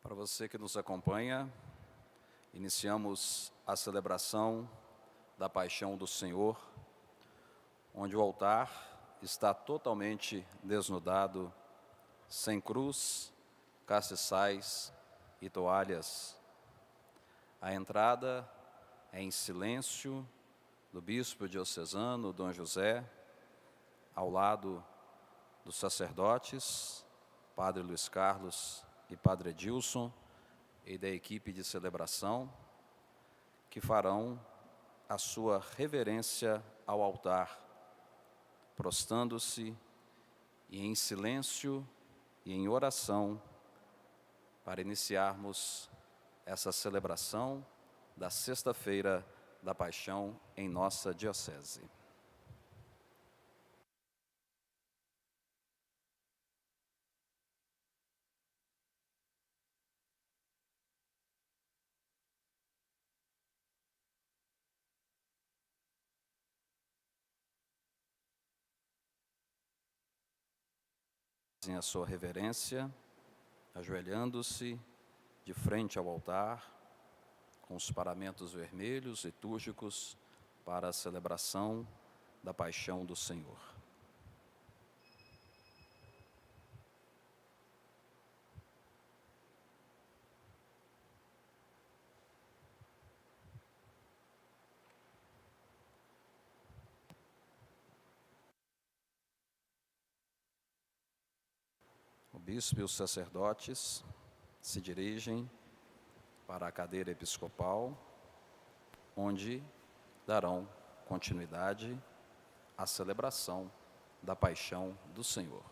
Para você que nos acompanha, iniciamos a celebração da Paixão do Senhor, onde o altar está totalmente desnudado, sem cruz, castiçais e toalhas. A entrada é em silêncio do bispo diocesano, Dom José, ao lado dos sacerdotes, Padre Luiz Carlos e Padre Edilson, e da equipe de celebração, que farão a sua reverência ao altar, prostrando-se e em silêncio e em oração, para iniciarmos essa celebração da Sexta-feira da Paixão em nossa diocese. Fazem a sua reverência, ajoelhando-se de frente ao altar, com os paramentos vermelhos litúrgicos para a celebração da Paixão do Senhor. O bispo e os sacerdotes se dirigem para a cadeira episcopal, onde darão continuidade à celebração da Paixão do Senhor.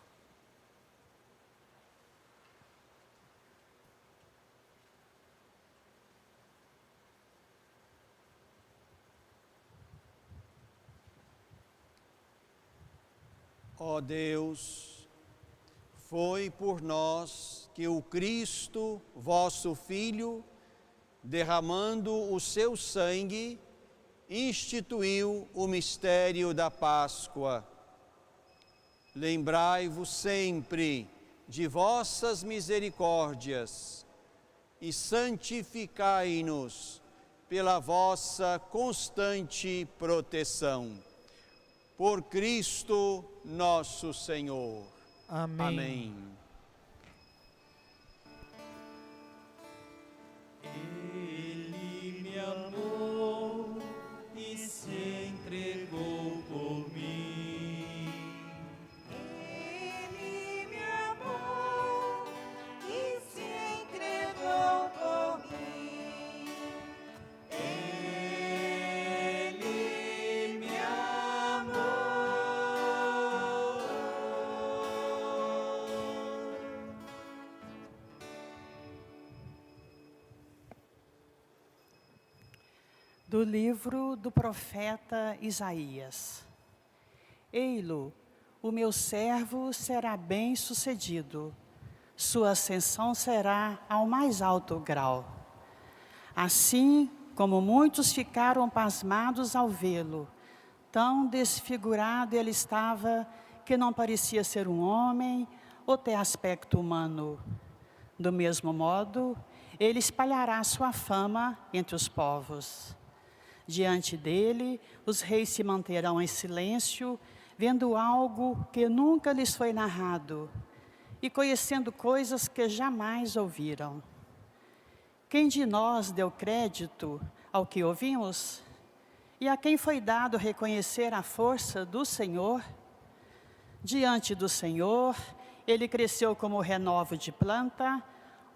Ó Deus, foi por nós que o Cristo, vosso Filho, derramando o seu sangue, instituiu o mistério da Páscoa. Lembrai-vos sempre de vossas misericórdias e santificai-nos pela vossa constante proteção. Por Cristo nosso Senhor. Amém. Amém. Ele me amou e se entregou por mim. Ele me amou e se entregou por mim. Ele me amou. Do livro do profeta Isaías. Ei-lo, o meu servo será bem-sucedido, sua ascensão será ao mais alto grau. Assim como muitos ficaram pasmados ao vê-lo, tão desfigurado ele estava que não parecia ser um homem ou ter aspecto humano. Do mesmo modo, ele espalhará sua fama entre os povos. Diante dele, os reis se manterão em silêncio, vendo algo que nunca lhes foi narrado e conhecendo coisas que jamais ouviram. Quem de nós deu crédito ao que ouvimos? E a quem foi dado reconhecer a força do Senhor? Diante do Senhor, ele cresceu como renovo de planta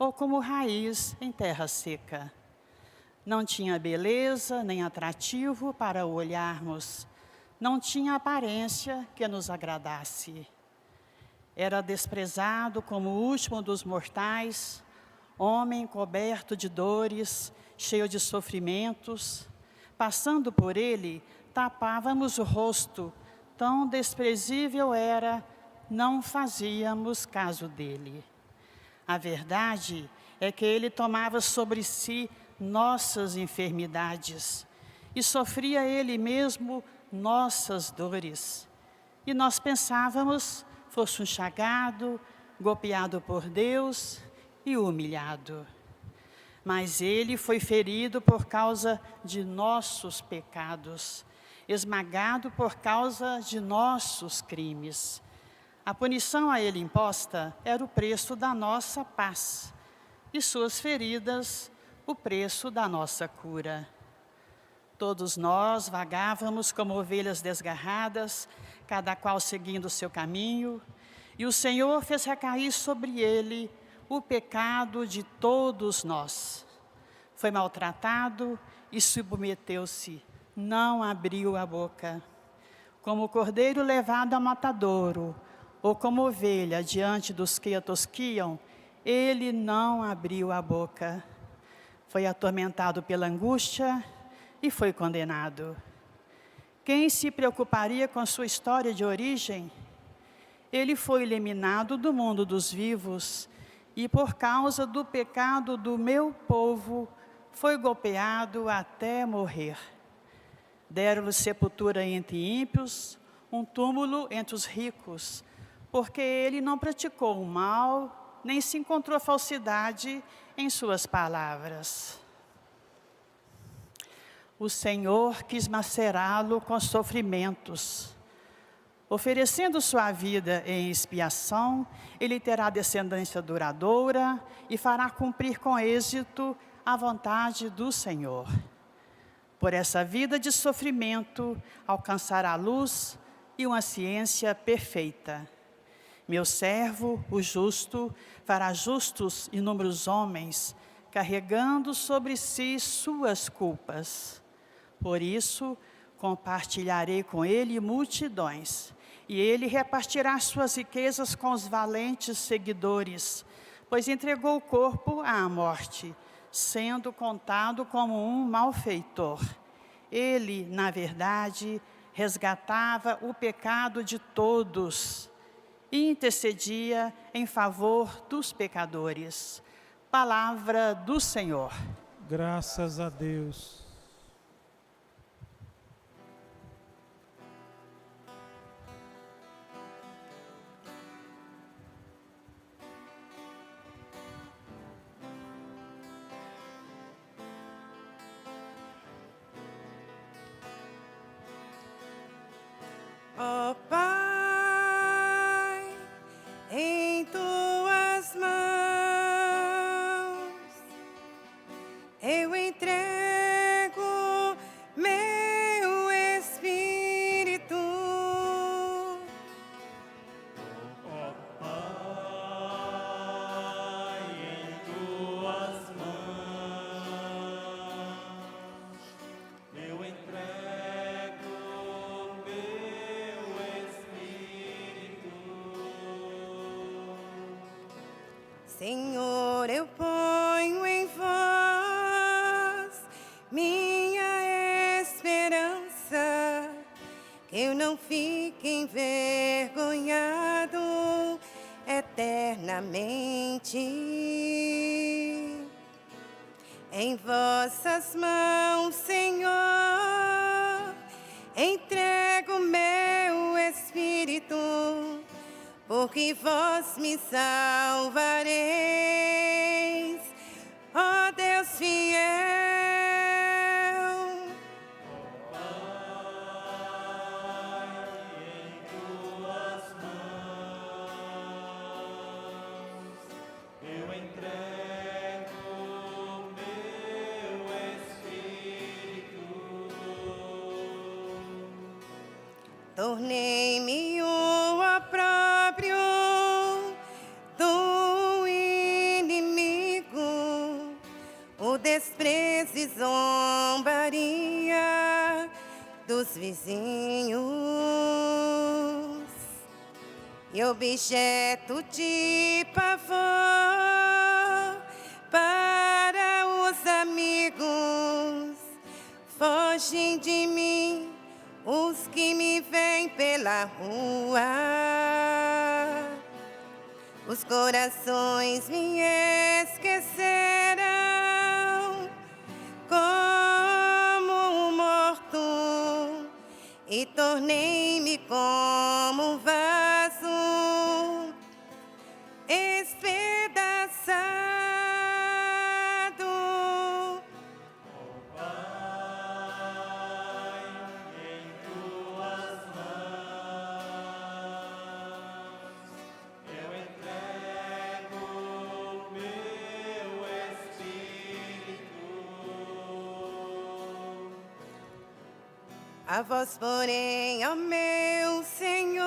ou como raiz em terra seca. Não tinha beleza nem atrativo para o olharmos, não tinha aparência que nos agradasse. Era desprezado como o último dos mortais, homem coberto de dores, cheio de sofrimentos. Passando por ele, tapávamos o rosto, tão desprezível era, não fazíamos caso dele. A verdade é que ele tomava sobre si nossas enfermidades e sofria ele mesmo nossas dores. E nós pensávamos, fosse um chagado, golpeado por Deus e humilhado. Mas ele foi ferido por causa de nossos pecados, esmagado por causa de nossos crimes. A punição a ele imposta era o preço da nossa paz, e suas feridas, o preço da nossa cura. Todos nós vagávamos como ovelhas desgarradas, cada qual seguindo o seu caminho, e o Senhor fez recair sobre ele o pecado de todos nós. Foi maltratado e submeteu-se, não abriu a boca. Como o cordeiro levado ao matadouro, ou como ovelha diante dos que a tosquiam, ele não abriu a boca. Foi atormentado pela angústia e foi condenado. Quem se preocuparia com a sua história de origem? Ele foi eliminado do mundo dos vivos e, por causa do pecado do meu povo, foi golpeado até morrer. Deram-lhe sepultura entre ímpios, um túmulo entre os ricos, porque ele não praticou o mal, nem se encontrou falsidade em suas palavras. O Senhor quis macerá-lo com sofrimentos. Oferecendo sua vida em expiação, ele terá descendência duradoura e fará cumprir com êxito a vontade do Senhor. Por essa vida de sofrimento, alcançará a luz e uma ciência perfeita. Meu servo, o justo, fará justos inúmeros homens, carregando sobre si suas culpas. Por isso, compartilharei com ele multidões, e ele repartirá suas riquezas com os valentes seguidores, pois entregou o corpo à morte, sendo contado como um malfeitor. Ele, na verdade, resgatava o pecado de todos e intercedia em favor dos pecadores. Palavra do Senhor. Graças a Deus. Ó Pai, em tuas mãos eu entrego meu espírito. Ó Pai, em tuas mãos eu entrego meu espírito. Senhor, eu ponho em vós minha esperança, que eu não fique envergonhado eternamente. Em vossas mãos, Senhor, entrego meu espírito, porque vós me salvareis, ó Deus fiel. Eu entrego meu espírito. Tornei-me o opróbrio do inimigo, o desprezo e zombaria dos vizinhos, e objeto de pavor para os amigos. Fogem de mim os que me veem pela rua. Os corações me esquecerão como um morto, e tornei-me como um vaso espedaçado. A vós, porém, ó meu Senhor,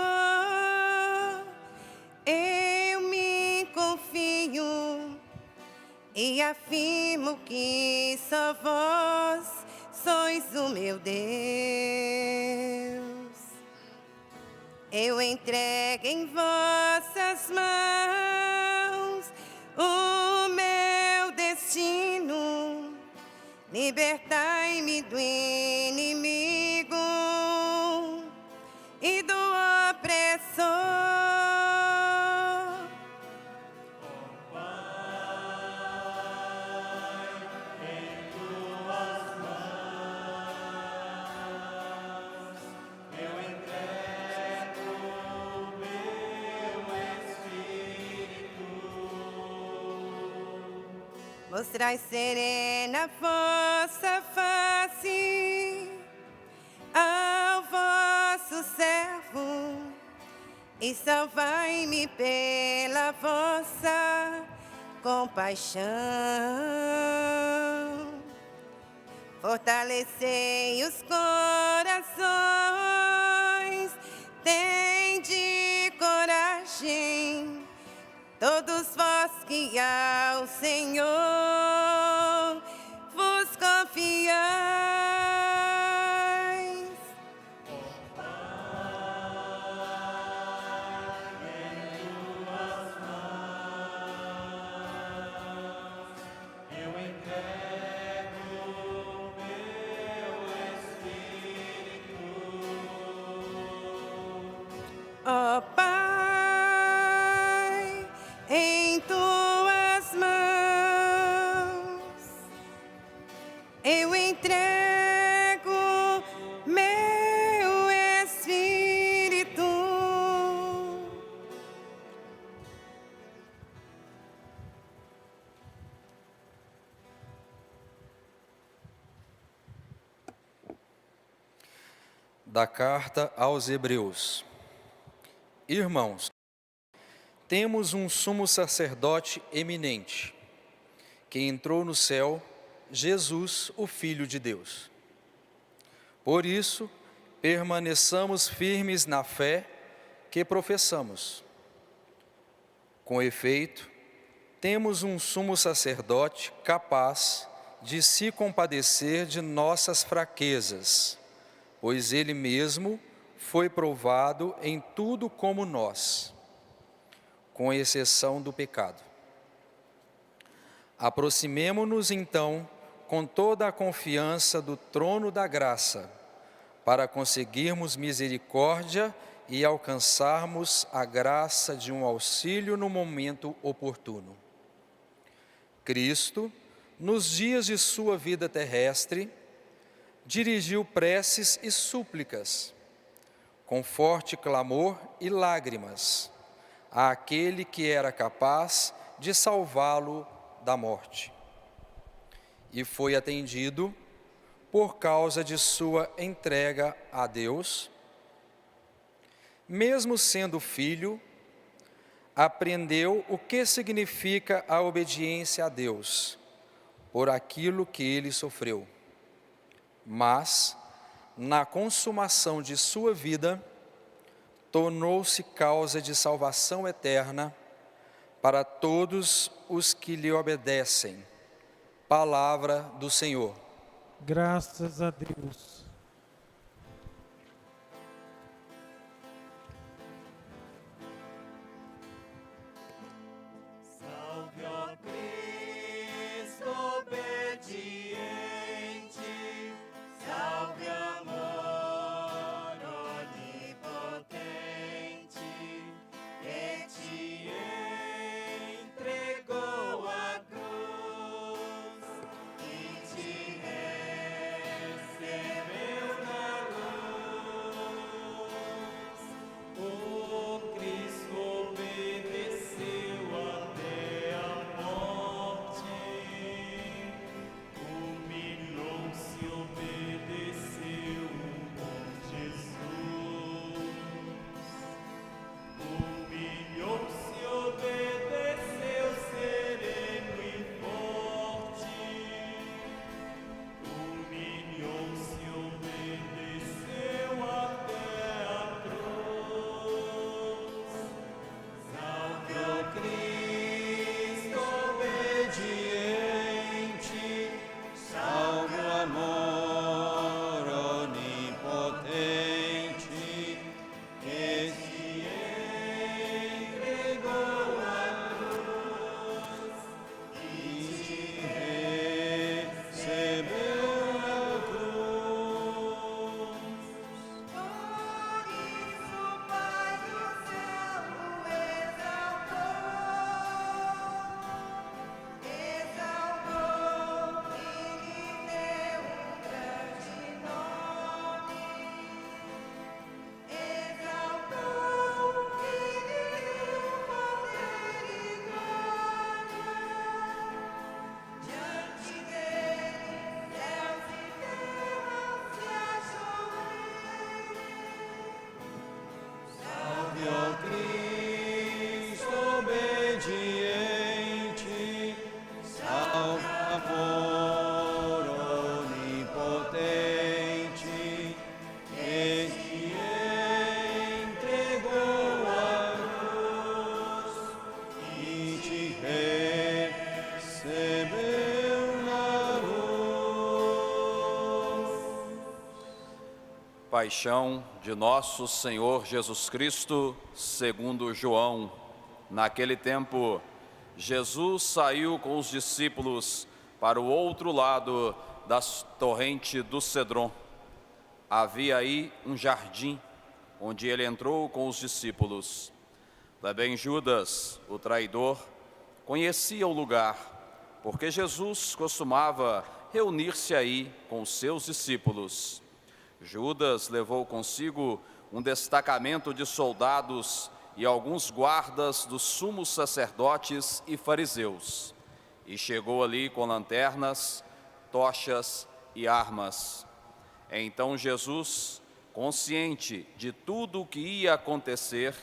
eu me confio e afirmo que só vós sois o meu Deus. Eu entrego em vossas mãos o meu destino. Libertai-me do inimigo e do opressor. Mostrai serena vossa face ao vosso servo e salvai-me pela vossa compaixão. Fortalecei os corações, tende coragem, todos vós que ao Senhor vos confiais. Eu entrego meu espírito. Ó Pai, em tuas mãos eu entrego meu espírito. Da carta aos Hebreus. Irmãos, temos um sumo sacerdote eminente, que entrou no céu, Jesus, o Filho de Deus. Por isso, permaneçamos firmes na fé que professamos. Com efeito, temos um sumo sacerdote capaz de se compadecer de nossas fraquezas, pois ele mesmo foi provado em tudo como nós, com exceção do pecado. Aproximemo-nos, então, com toda a confiança do trono da graça, para conseguirmos misericórdia e alcançarmos a graça de um auxílio no momento oportuno. Cristo, nos dias de sua vida terrestre, dirigiu preces e súplicas, com forte clamor e lágrimas, àquele que era capaz de salvá-lo da morte. E foi atendido por causa de sua entrega a Deus. Mesmo sendo filho, aprendeu o que significa a obediência a Deus, por aquilo que ele sofreu. Mas, na consumação de sua vida, tornou-se causa de salvação eterna para todos os que lhe obedecem. Palavra do Senhor. Graças a Deus. Salve, ó Cristo obediente, salve, amor onipotente, que te entregou a cruz e te recebeu paixão de nosso Senhor Jesus Cristo, segundo João. Naquele tempo, Jesus saiu com os discípulos para o outro lado da torrente do Cedron. Havia aí um jardim, onde ele entrou com os discípulos. Também Judas, o traidor, conhecia o lugar, porque Jesus costumava reunir-se aí com os seus discípulos. Judas levou consigo um destacamento de soldados e alguns guardas dos sumos sacerdotes e fariseus, e chegou ali com lanternas, tochas e armas. Então Jesus, consciente de tudo o que ia acontecer,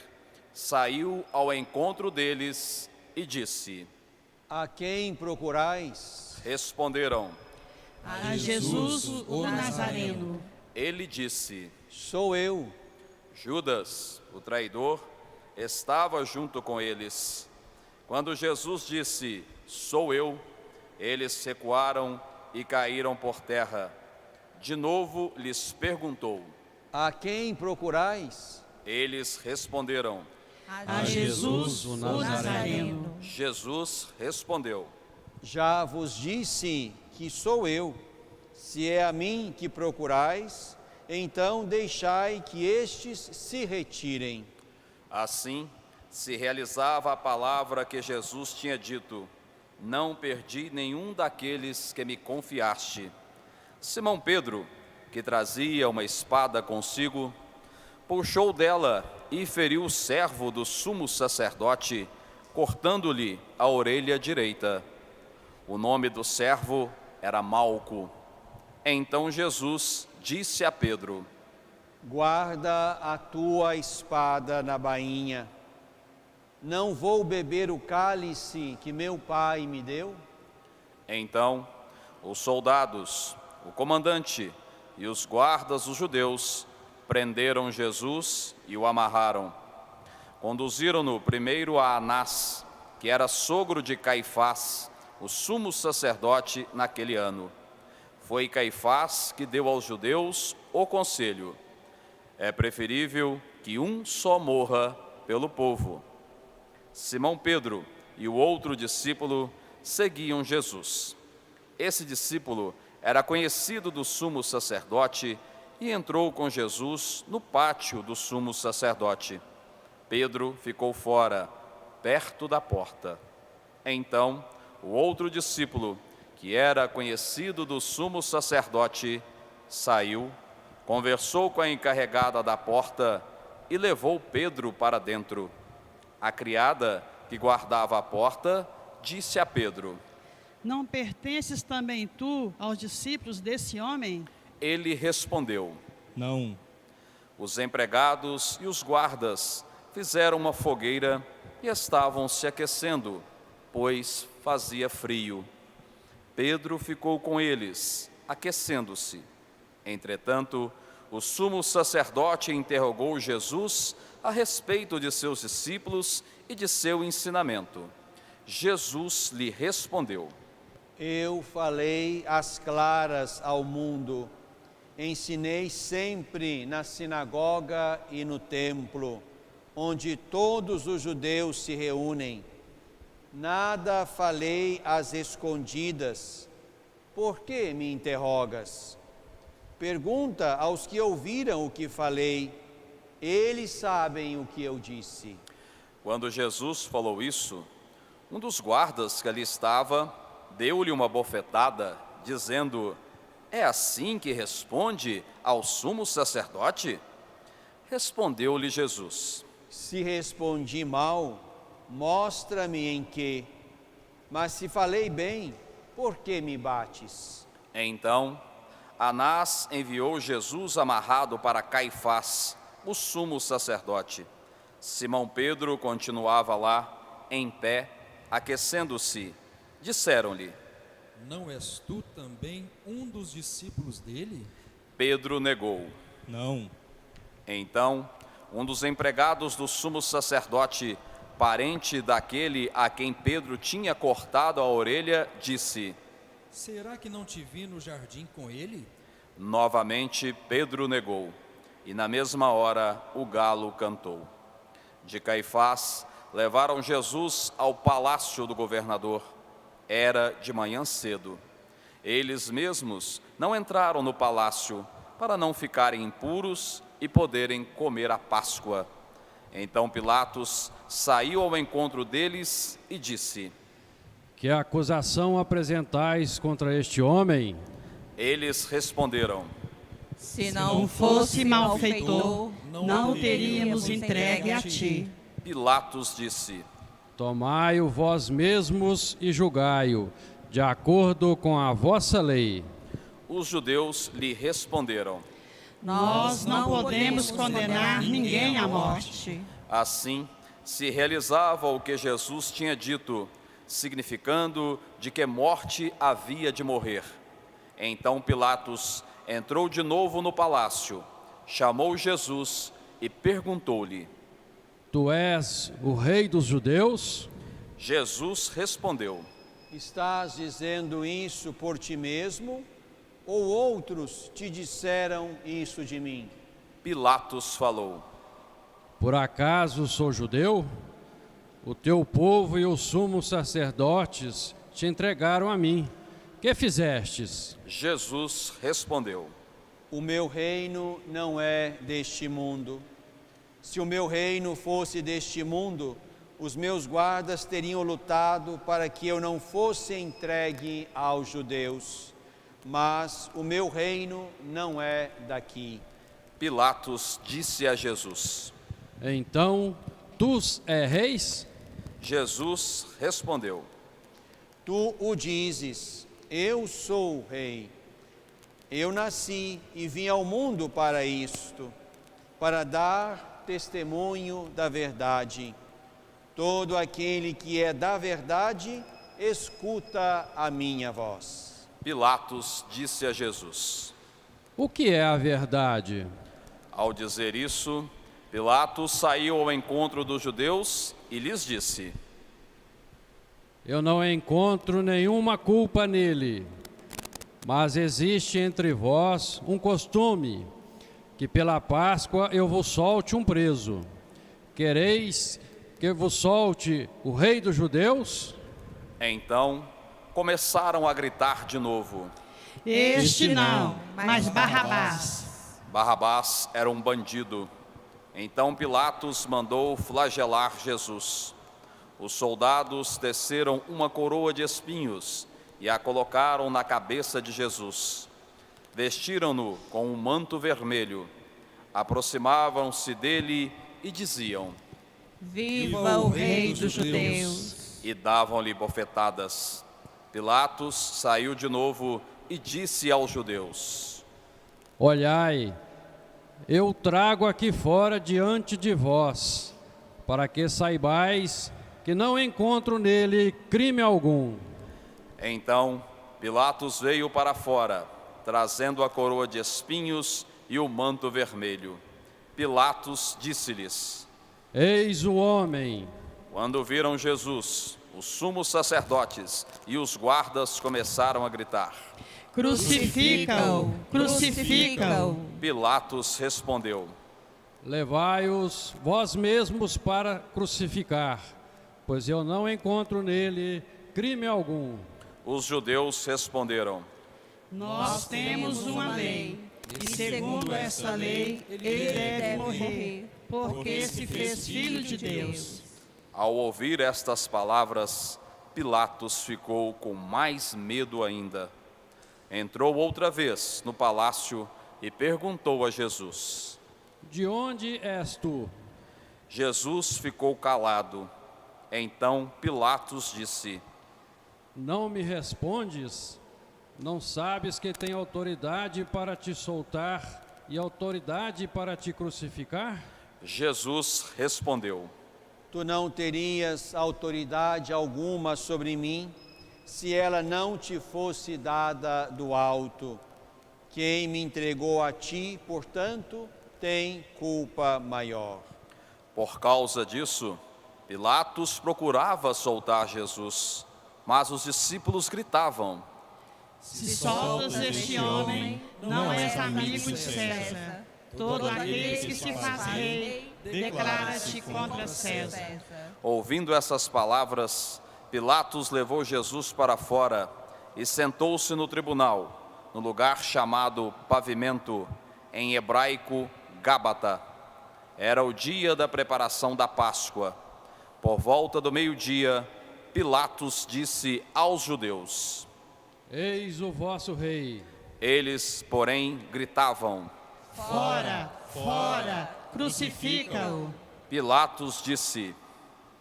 saiu ao encontro deles e disse: A quem procurais? Responderam. A Jesus, o Nazareno. Ele disse: Sou eu. Judas, o traidor, estava junto com eles. Quando Jesus disse: Sou eu, eles recuaram e caíram por terra. De novo lhes perguntou. A quem procurais? Eles responderam. A Jesus, o Nazareno. Jesus respondeu. Já vos disse que sou eu. Se é a mim que procurais, então deixai que estes se retirem. Assim se realizava a palavra que Jesus tinha dito: Não perdi nenhum daqueles que me confiaste. Simão Pedro, que trazia uma espada consigo, puxou dela e feriu o servo do sumo sacerdote, cortando-lhe a orelha direita. O nome do servo era Malco. Então Jesus disse a Pedro: Guarda a tua espada na bainha. Não vou beber o cálice que meu pai me deu? Então os soldados, o comandante e os guardas dos judeus prenderam Jesus e o amarraram. Conduziram-no primeiro a Anás, que era sogro de Caifás, o sumo sacerdote naquele ano. Foi Caifás que deu aos judeus o conselho: é preferível que um só morra pelo povo. Simão Pedro e o outro discípulo seguiam Jesus. Esse discípulo era conhecido do sumo sacerdote e entrou com Jesus no pátio do sumo sacerdote. Pedro ficou fora, perto da porta. Então, o outro discípulo, que era conhecido do sumo sacerdote, saiu, conversou com a encarregada da porta e levou Pedro para dentro. A criada, que guardava a porta, disse a Pedro: Não pertences também tu aos discípulos desse homem? Ele respondeu: Não. Os empregados e os guardas fizeram uma fogueira e estavam se aquecendo, pois fazia frio. Pedro ficou com eles, aquecendo-se. Entretanto, o sumo sacerdote interrogou Jesus a respeito de seus discípulos e de seu ensinamento. Jesus lhe respondeu: Eu falei às claras ao mundo. Ensinei sempre na sinagoga e no templo, onde todos os judeus se reúnem. Nada falei às escondidas. Por que me interrogas? Pergunta aos que ouviram o que falei. Eles sabem o que eu disse. Quando Jesus falou isso, um dos guardas que ali estava deu-lhe uma bofetada, dizendo: É assim que responde ao sumo sacerdote? Respondeu-lhe Jesus: Se respondi mal, mostra-me em que. Mas se falei bem, por que me bates? Então, Anás enviou Jesus amarrado para Caifás, o sumo sacerdote. Simão Pedro continuava lá, em pé, aquecendo-se. Disseram-lhe: Não és tu também um dos discípulos dele? Pedro negou. Não. Então, um dos empregados do sumo sacerdote, parente daquele a quem Pedro tinha cortado a orelha, disse: Será que não te vi no jardim com ele? Novamente Pedro negou. e na mesma hora o galo cantou. De Caifás levaram Jesus ao palácio do governador. Era de manhã cedo. Eles mesmos não entraram no palácio para não ficarem impuros e poderem comer a Páscoa. Então Pilatos saiu ao encontro deles e disse: Que acusação apresentais contra este homem? Eles responderam: Se não fosse malfeitor, não o teríamos entregue a ti. Pilatos disse: Tomai-o vós mesmos e julgai-o, de acordo com a vossa lei. Os judeus lhe responderam: Nós não podemos condenar ninguém à morte. Assim se realizava o que Jesus tinha dito, significando de que morte havia de morrer. Então Pilatos entrou de novo no palácio, chamou Jesus e perguntou-lhe: Tu és o rei dos judeus? Jesus respondeu: Estás dizendo isso por ti mesmo, ou outros te disseram isso de mim? Pilatos falou: Por acaso sou judeu? O teu povo e os sumos sacerdotes te entregaram a mim. Que fizestes? Jesus respondeu: O meu reino não é deste mundo. Se o meu reino fosse deste mundo, os meus guardas teriam lutado para que eu não fosse entregue aos judeus. Mas o meu reino não é daqui. Pilatos disse a Jesus: Então, tu és reis? Jesus respondeu: Tu o dizes, eu sou o rei. Eu nasci e vim ao mundo para isto, para dar testemunho da verdade. Todo aquele que é da verdade, escuta a minha voz. Pilatos disse a Jesus: O que é a verdade? Ao dizer isso, Pilatos saiu ao encontro dos judeus e lhes disse: Eu não encontro nenhuma culpa nele, mas existe entre vós um costume, que pela Páscoa eu vos solte um preso. Quereis que vos solte o rei dos judeus? Então começaram a gritar de novo. Este não, mas Barrabás. Barrabás era um bandido. Então Pilatos mandou flagelar Jesus. Os soldados teceram uma coroa de espinhos e a colocaram na cabeça de Jesus. Vestiram-no com um manto vermelho. Aproximavam-se dele e diziam: Viva o Rei dos Judeus! E davam-lhe bofetadas. Pilatos saiu de novo e disse aos judeus: Olhai, eu trago aqui fora diante de vós, para que saibais que não encontro nele crime algum. Então Pilatos veio para fora, trazendo a coroa de espinhos e o manto vermelho. Pilatos disse-lhes: Eis o homem. Quando viram Jesus, os sumos sacerdotes e os guardas começaram a gritar. Crucifica-o, crucifica-o. Pilatos respondeu: Levai-os vós mesmos para crucificar, pois eu não encontro nele crime algum. Os judeus responderam: Nós temos uma lei, e segundo essa lei, ele deve morrer, porque se fez filho de Deus. Ao ouvir estas palavras, Pilatos ficou com mais medo ainda. Entrou outra vez no palácio e perguntou a Jesus: De onde és tu? Jesus ficou calado. Então Pilatos disse: Não me respondes? Não sabes que tenho autoridade para te soltar e autoridade para te crucificar? Jesus respondeu: Tu não terias autoridade alguma sobre mim, se ela não te fosse dada do alto. Quem me entregou a ti, portanto, tem culpa maior. Por causa disso, Pilatos procurava soltar Jesus, mas os discípulos gritavam: Se soltas este homem, não és amigo de César. Todo aquele que se faz rei declara-se contra César. Ouvindo essas palavras, Pilatos levou Jesus para fora e sentou-se no tribunal, no lugar chamado Pavimento, em hebraico Gábata. Era o dia da preparação da Páscoa. Por volta do meio-dia, Pilatos disse aos judeus: Eis o vosso rei. Eles, porém, gritavam. Fora, fora, crucifica-o. Pilatos disse: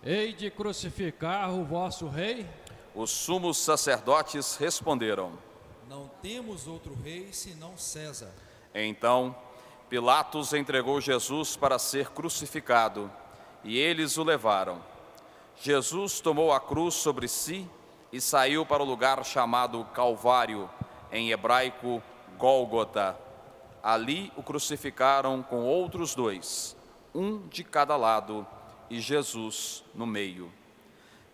Hei de crucificar o vosso rei? Os sumos sacerdotes responderam: Não temos outro rei senão César. Então, Pilatos entregou Jesus para ser crucificado, e eles o levaram. Jesus tomou a cruz sobre si e saiu para o lugar chamado Calvário, em hebraico Gólgota. Ali o crucificaram com outros dois, um de cada lado, e Jesus no meio.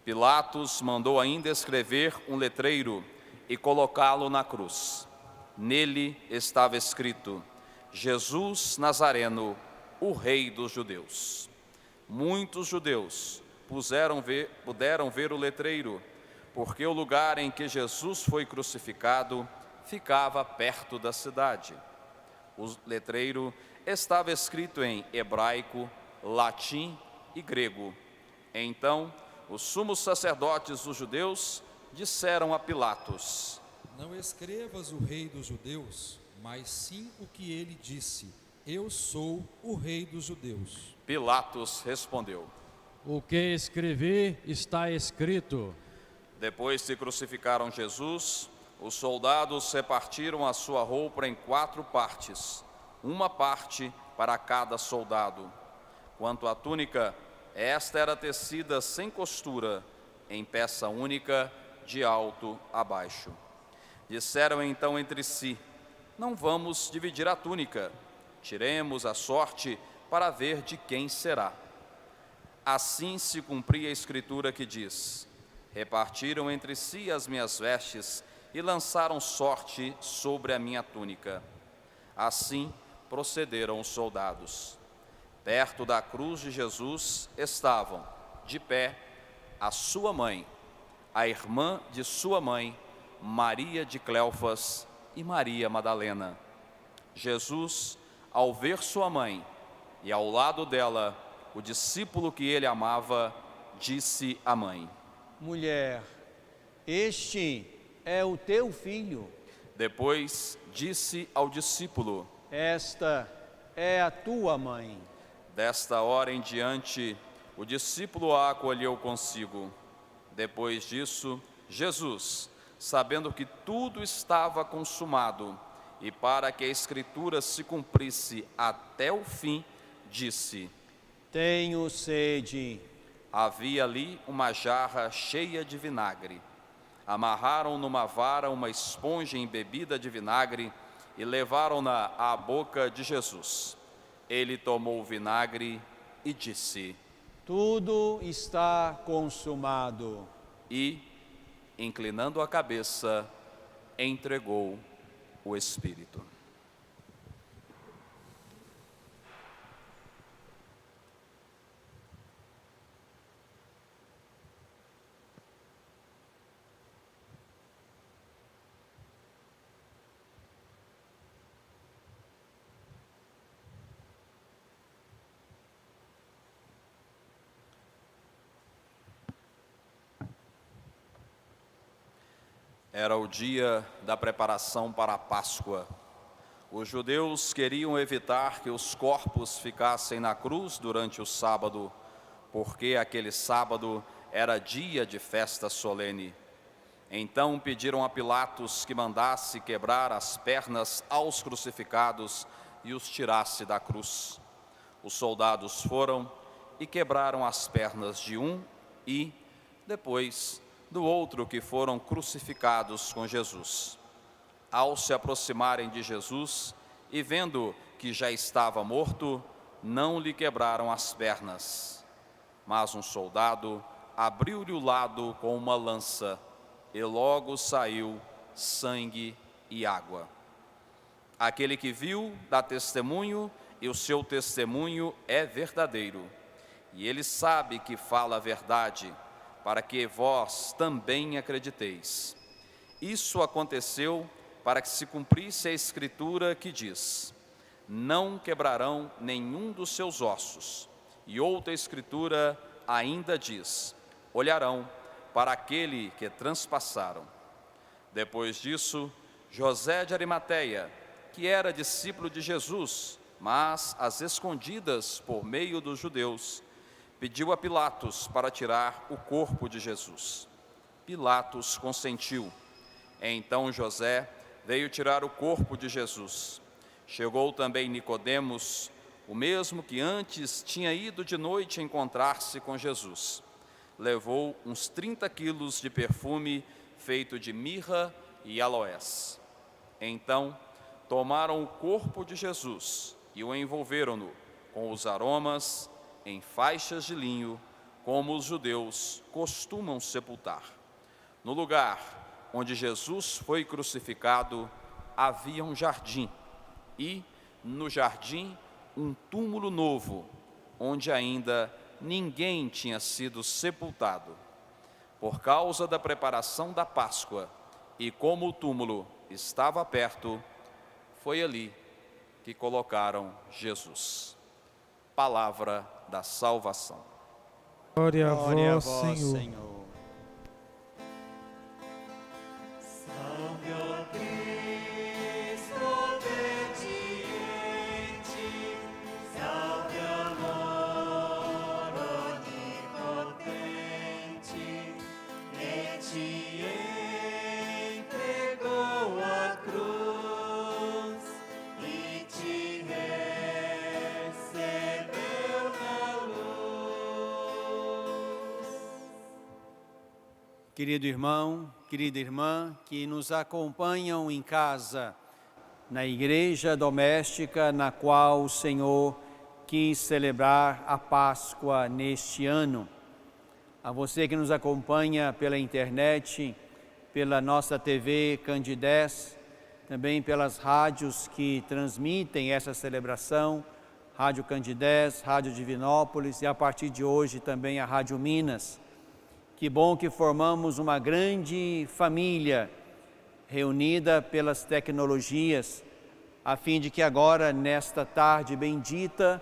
Pilatos mandou ainda escrever um letreiro e colocá-lo na cruz. Nele estava escrito: Jesus Nazareno, o Rei dos Judeus. Muitos judeus puderam ver o letreiro, porque o lugar em que Jesus foi crucificado ficava perto da cidade. O letreiro estava escrito em hebraico, latim e grego. Então, os sumos sacerdotes dos judeus disseram a Pilatos: Não escrevas o rei dos judeus, mas sim o que ele disse: Eu sou o rei dos judeus. Pilatos respondeu: O que escrevi está escrito. Depois que crucificaram Jesus, os soldados repartiram a sua roupa em 4 partes, uma parte para cada soldado. Quanto à túnica, esta era tecida sem costura, em peça única, de alto a baixo. Disseram então entre si: Não vamos dividir a túnica, tiremos a sorte para ver de quem será. Assim se cumpria a escritura que diz: Repartiram entre si as minhas vestes e lançaram sorte sobre a minha túnica. Assim procederam os soldados. Perto da cruz de Jesus estavam, de pé, a sua mãe, a irmã de sua mãe, Maria de Cleofas e Maria Madalena. Jesus, ao ver sua mãe e ao lado dela o discípulo que ele amava, disse à mãe: Mulher, este é o teu filho. Depois disse ao discípulo: Esta é a tua mãe. Desta hora em diante, o discípulo a acolheu consigo. Depois disso, Jesus, sabendo que tudo estava consumado, e para que a Escritura se cumprisse até o fim, disse: Tenho sede. Havia ali uma jarra cheia de vinagre. Amarraram numa vara uma esponja embebida de vinagre e levaram-na à boca de Jesus. Ele tomou o vinagre e disse: Tudo está consumado. E, inclinando a cabeça, entregou o Espírito. Era o dia da preparação para a Páscoa. Os judeus queriam evitar que os corpos ficassem na cruz durante o sábado, porque aquele sábado era dia de festa solene. Então pediram a Pilatos que mandasse quebrar as pernas aos crucificados e os tirasse da cruz. Os soldados foram e quebraram as pernas de um e, depois, do outro que foram crucificados com Jesus. Ao se aproximarem de Jesus e vendo que já estava morto, não lhe quebraram as pernas. Mas um soldado abriu-lhe o lado com uma lança, e logo saiu sangue e água. Aquele que viu dá testemunho e o seu testemunho é verdadeiro. E ele sabe que fala a verdade, para que vós também acrediteis. Isso aconteceu para que se cumprisse a Escritura que diz: não quebrarão nenhum dos seus ossos. E outra Escritura ainda diz: olharão para aquele que transpassaram. Depois disso, José de Arimateia, que era discípulo de Jesus, mas às escondidas por meio dos judeus, pediu a Pilatos para tirar o corpo de Jesus. Pilatos consentiu. Então José veio tirar o corpo de Jesus. Chegou também Nicodemos, o mesmo que antes tinha ido de noite encontrar-se com Jesus. Levou uns 30 quilos de perfume feito de mirra e aloés. Então tomaram o corpo de Jesus e o envolveram-no com os aromas em faixas de linho, como os judeus costumam sepultar. No lugar onde Jesus foi crucificado havia um jardim, e no jardim um túmulo novo, onde ainda ninguém tinha sido sepultado. Por causa da preparação da Páscoa, e como o túmulo estava perto, foi ali que colocaram Jesus. Palavra da salvação. Glória a Glória a vós, vós, Senhor. Senhor. Salve, ó Cristo obediente, salve, amor onipotente, que te entregou a cruz e te recebeu na luz. Querido irmão, querida irmã, que nos acompanham em casa, na igreja doméstica na qual o Senhor quis celebrar a Páscoa neste ano. A você que nos acompanha pela internet, pela nossa TV Candidez, também pelas rádios que transmitem essa celebração, Rádio Candidez, Rádio Divinópolis e a partir de hoje também a Rádio Minas. Que bom que formamos uma grande família reunida pelas tecnologias, a fim de que agora, nesta tarde bendita,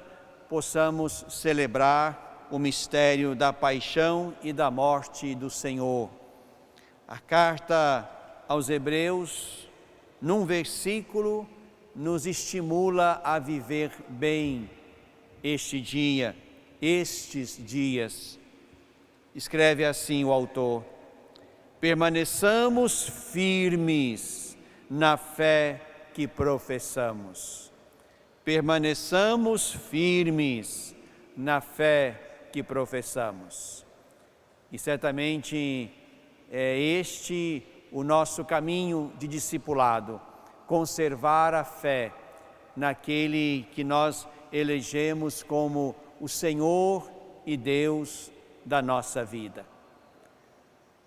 possamos celebrar o mistério da paixão e da morte do Senhor. A carta aos Hebreus, num versículo, nos estimula a viver bem este dia, estes dias. Escreve assim o autor: permaneçamos firmes na fé que professamos. Permaneçamos firmes na fé que professamos. E certamente é este o nosso caminho de discipulado, conservar a fé naquele que nós elegemos como o Senhor e Deus da nossa vida.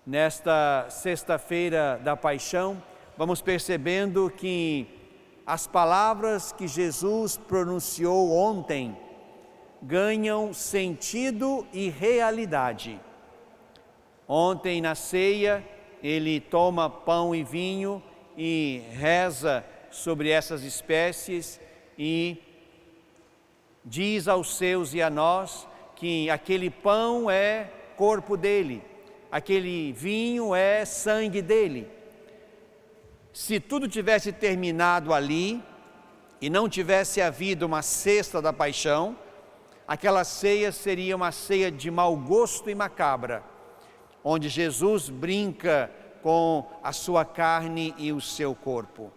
Nesta sexta-feira da Paixão, vamos percebendo que as palavras que Jesus pronunciou ontem ganham sentido e realidade. Ontem na ceia, ele toma pão e vinho e reza sobre essas espécies e diz aos seus e a nós que aquele pão é corpo dele, aquele vinho é sangue dele. Se tudo tivesse terminado ali e não tivesse havido uma cesta da paixão, aquela ceia seria uma ceia de mau gosto e macabra, onde Jesus brinca com a sua carne e o seu corpo.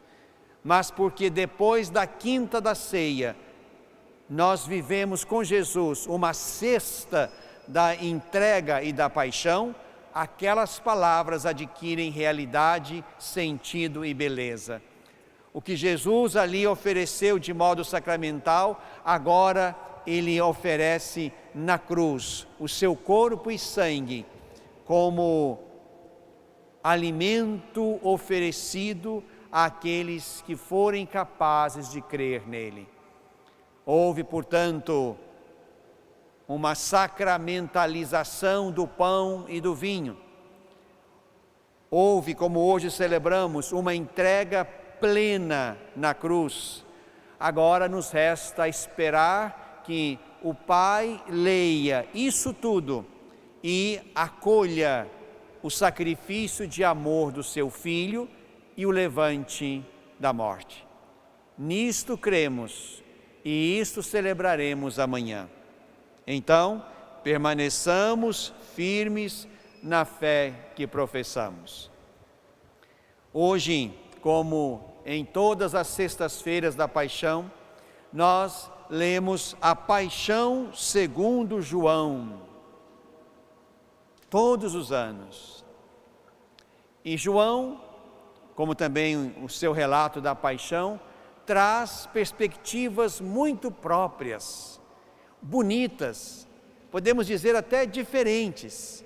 Mas porque depois da quinta da ceia, nós vivemos com Jesus uma cesta da entrega e da paixão, aquelas palavras adquirem realidade, sentido e beleza. O que Jesus ali ofereceu de modo sacramental, agora ele oferece na cruz o seu corpo e sangue como alimento oferecido àqueles que forem capazes de crer nele. Houve, portanto, uma sacramentalização do pão e do vinho. Houve, como hoje celebramos, uma entrega plena na cruz. Agora nos resta esperar que o Pai leia isso tudo e acolha o sacrifício de amor do seu Filho e o levante da morte. Nisto cremos e isto celebraremos amanhã. Então, permaneçamos firmes na fé que professamos. Hoje, como em todas as sextas-feiras da Paixão, nós lemos a Paixão segundo João, todos os anos. E João, como também o seu relato da Paixão, traz perspectivas muito próprias, bonitas, podemos dizer até diferentes.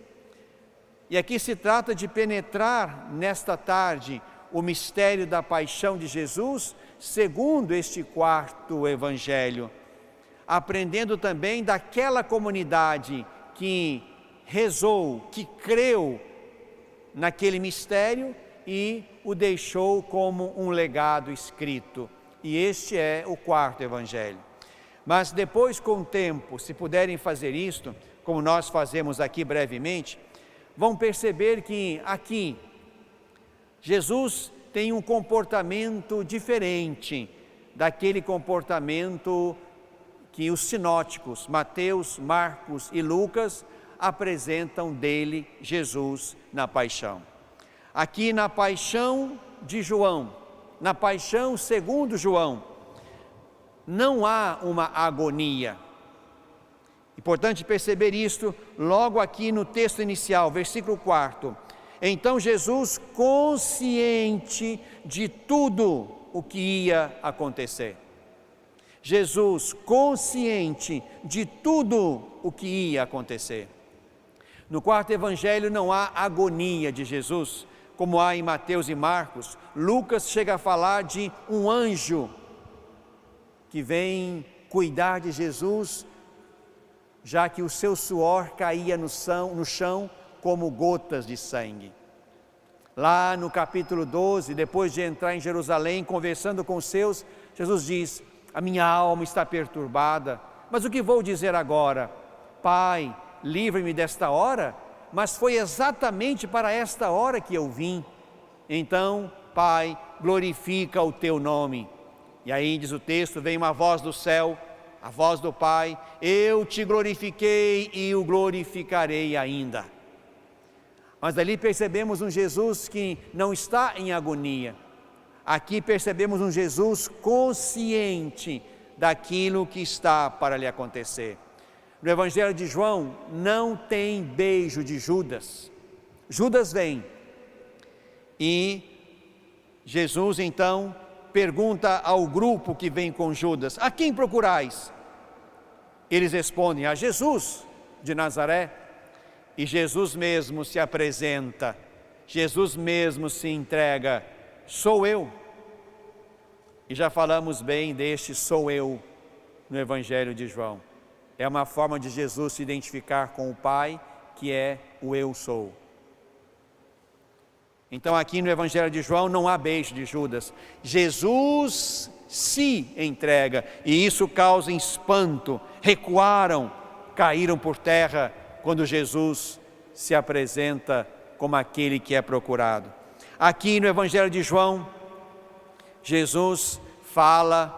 E aqui se trata de penetrar nesta tarde o mistério da paixão de Jesus, segundo este quarto evangelho, aprendendo também daquela comunidade que rezou, que creu naquele mistério e o deixou como um legado escrito. E este é o quarto evangelho. Mas depois, com o tempo, se puderem fazer isto, como nós fazemos aqui brevemente, vão perceber que aqui Jesus tem um comportamento diferente daquele comportamento que os sinóticos, Mateus, Marcos e Lucas, apresentam dele, Jesus, na paixão. Aqui na paixão de João, na paixão segundo João, não há uma agonia. Importante perceber isto logo aqui no texto inicial, versículo 4. Então Jesus, consciente de tudo o que ia acontecer. Jesus, consciente de tudo o que ia acontecer. No quarto evangelho não há agonia de Jesus, como há em Mateus e Marcos. Lucas chega a falar de um anjo que vem cuidar de Jesus, já que o seu suor caía no chão como gotas de sangue. Lá no capítulo 12, depois de entrar em Jerusalém, conversando com os seus, Jesus diz: a minha alma está perturbada, mas o que vou dizer agora? Pai, livre-me desta hora, mas foi exatamente para esta hora que eu vim. Então, Pai, glorifica o teu nome. E aí diz o texto, vem uma voz do céu, a voz do Pai: eu te glorifiquei e o glorificarei ainda. Mas ali percebemos um Jesus que não está em agonia. Aqui percebemos um Jesus consciente daquilo que está para lhe acontecer. No Evangelho de João não tem beijo de Judas. Judas vem e Jesus então pergunta ao grupo que vem com Judas: a quem procurais? Eles respondem: a Jesus de Nazaré. E Jesus mesmo se apresenta, Jesus mesmo se entrega: sou eu. E já falamos bem deste sou eu no Evangelho de João. É uma forma de Jesus se identificar com o Pai, que é o eu sou. Então aqui no Evangelho de João não há beijo de Judas. Jesus se entrega e isso causa espanto. Recuaram, caíram por terra quando Jesus se apresenta como aquele que é procurado. Aqui no Evangelho de João, Jesus fala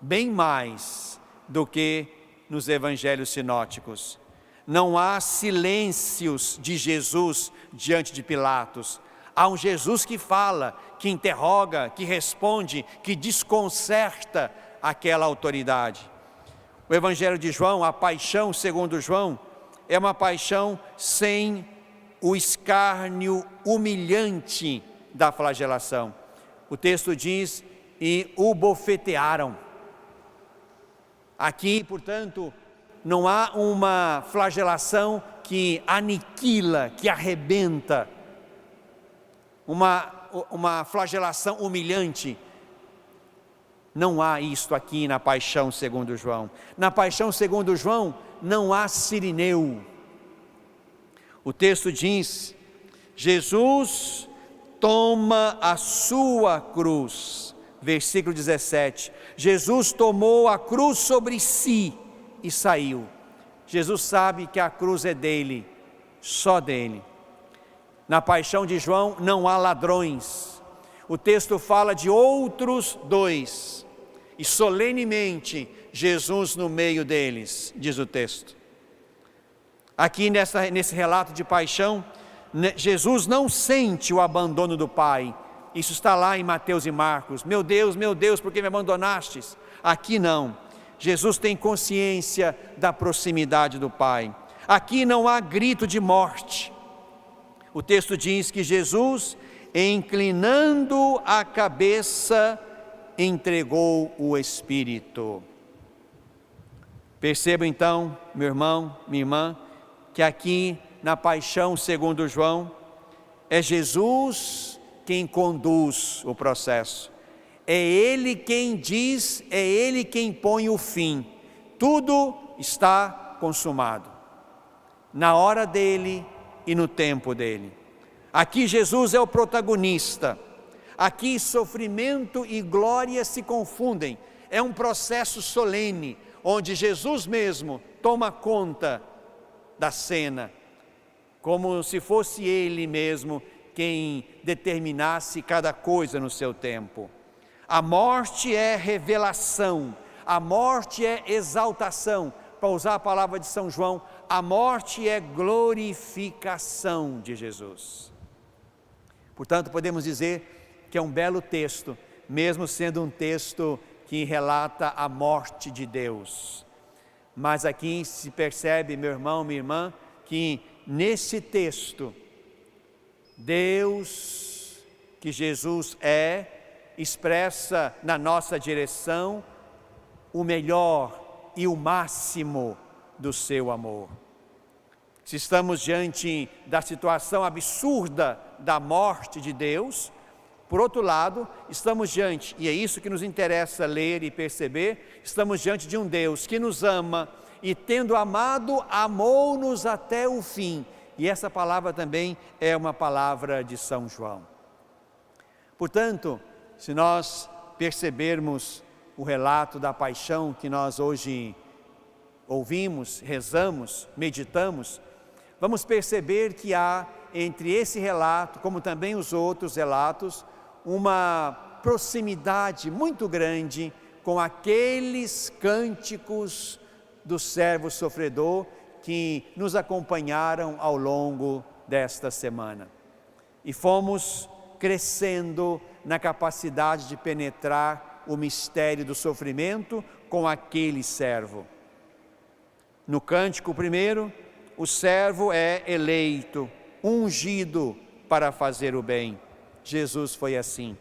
bem mais do que nos evangelhos sinóticos. Não há silêncios de Jesus diante de Pilatos. Há um Jesus que fala, que interroga, que responde, que desconcerta aquela autoridade. O Evangelho de João, a paixão segundo João, é uma paixão sem o escárnio humilhante da flagelação. O texto diz: e o bofetearam. Aqui, portanto, não há uma flagelação que aniquila, que arrebenta, uma flagelação humilhante. Não há isto aqui na paixão segundo João. Na paixão segundo João não há Cirineu. O texto diz: Jesus toma a sua cruz. Versículo 17. Jesus tomou a cruz sobre si e saiu. Jesus sabe que a cruz é dele, só dele. Na paixão de João não há ladrões. O texto fala de outros dois. E solenemente Jesus no meio deles, diz o texto. Aqui nesse relato de paixão, Jesus não sente o abandono do Pai. Isso está lá em Mateus e Marcos. Meu Deus, por que me abandonastes? Aqui não. Jesus tem consciência da proximidade do Pai. Aqui não há grito de morte. O texto diz que Jesus, inclinando a cabeça, entregou o Espírito. Perceba então, meu irmão, minha irmã, que aqui na paixão segundo João, é Jesus quem conduz o processo. É Ele quem diz, é Ele quem põe o fim. Tudo está consumado. Na hora dele e no tempo dele. Aqui Jesus é o protagonista. Aqui sofrimento e glória se confundem. É um processo solene, onde Jesus mesmo toma conta da cena, como se fosse Ele mesmo quem determinasse cada coisa no seu tempo. A morte é revelação, a morte é exaltação. Para usar a palavra de São João, a morte é glorificação de Jesus. Portanto, podemos dizer que é um belo texto, mesmo sendo um texto que relata a morte de Deus. Mas aqui se percebe, meu irmão, minha irmã, que nesse texto, Deus, que Jesus é, expressa na nossa direção o melhor e o máximo do seu amor. Se estamos diante da situação absurda da morte de Deus, por outro lado, estamos diante, e é isso que nos interessa ler e perceber, estamos diante de um Deus que nos ama e, tendo amado, amou-nos até o fim. E essa palavra também é uma palavra de São João. Portanto, se nós percebermos o relato da paixão que nós hoje ouvimos, rezamos, meditamos, vamos perceber que há entre esse relato, como também os outros relatos, uma proximidade muito grande com aqueles cânticos do servo sofredor que nos acompanharam ao longo desta semana. E fomos crescendo na capacidade de penetrar o mistério do sofrimento com aquele servo. No cântico primeiro, o servo é eleito, ungido para fazer o bem. Jesus foi assim.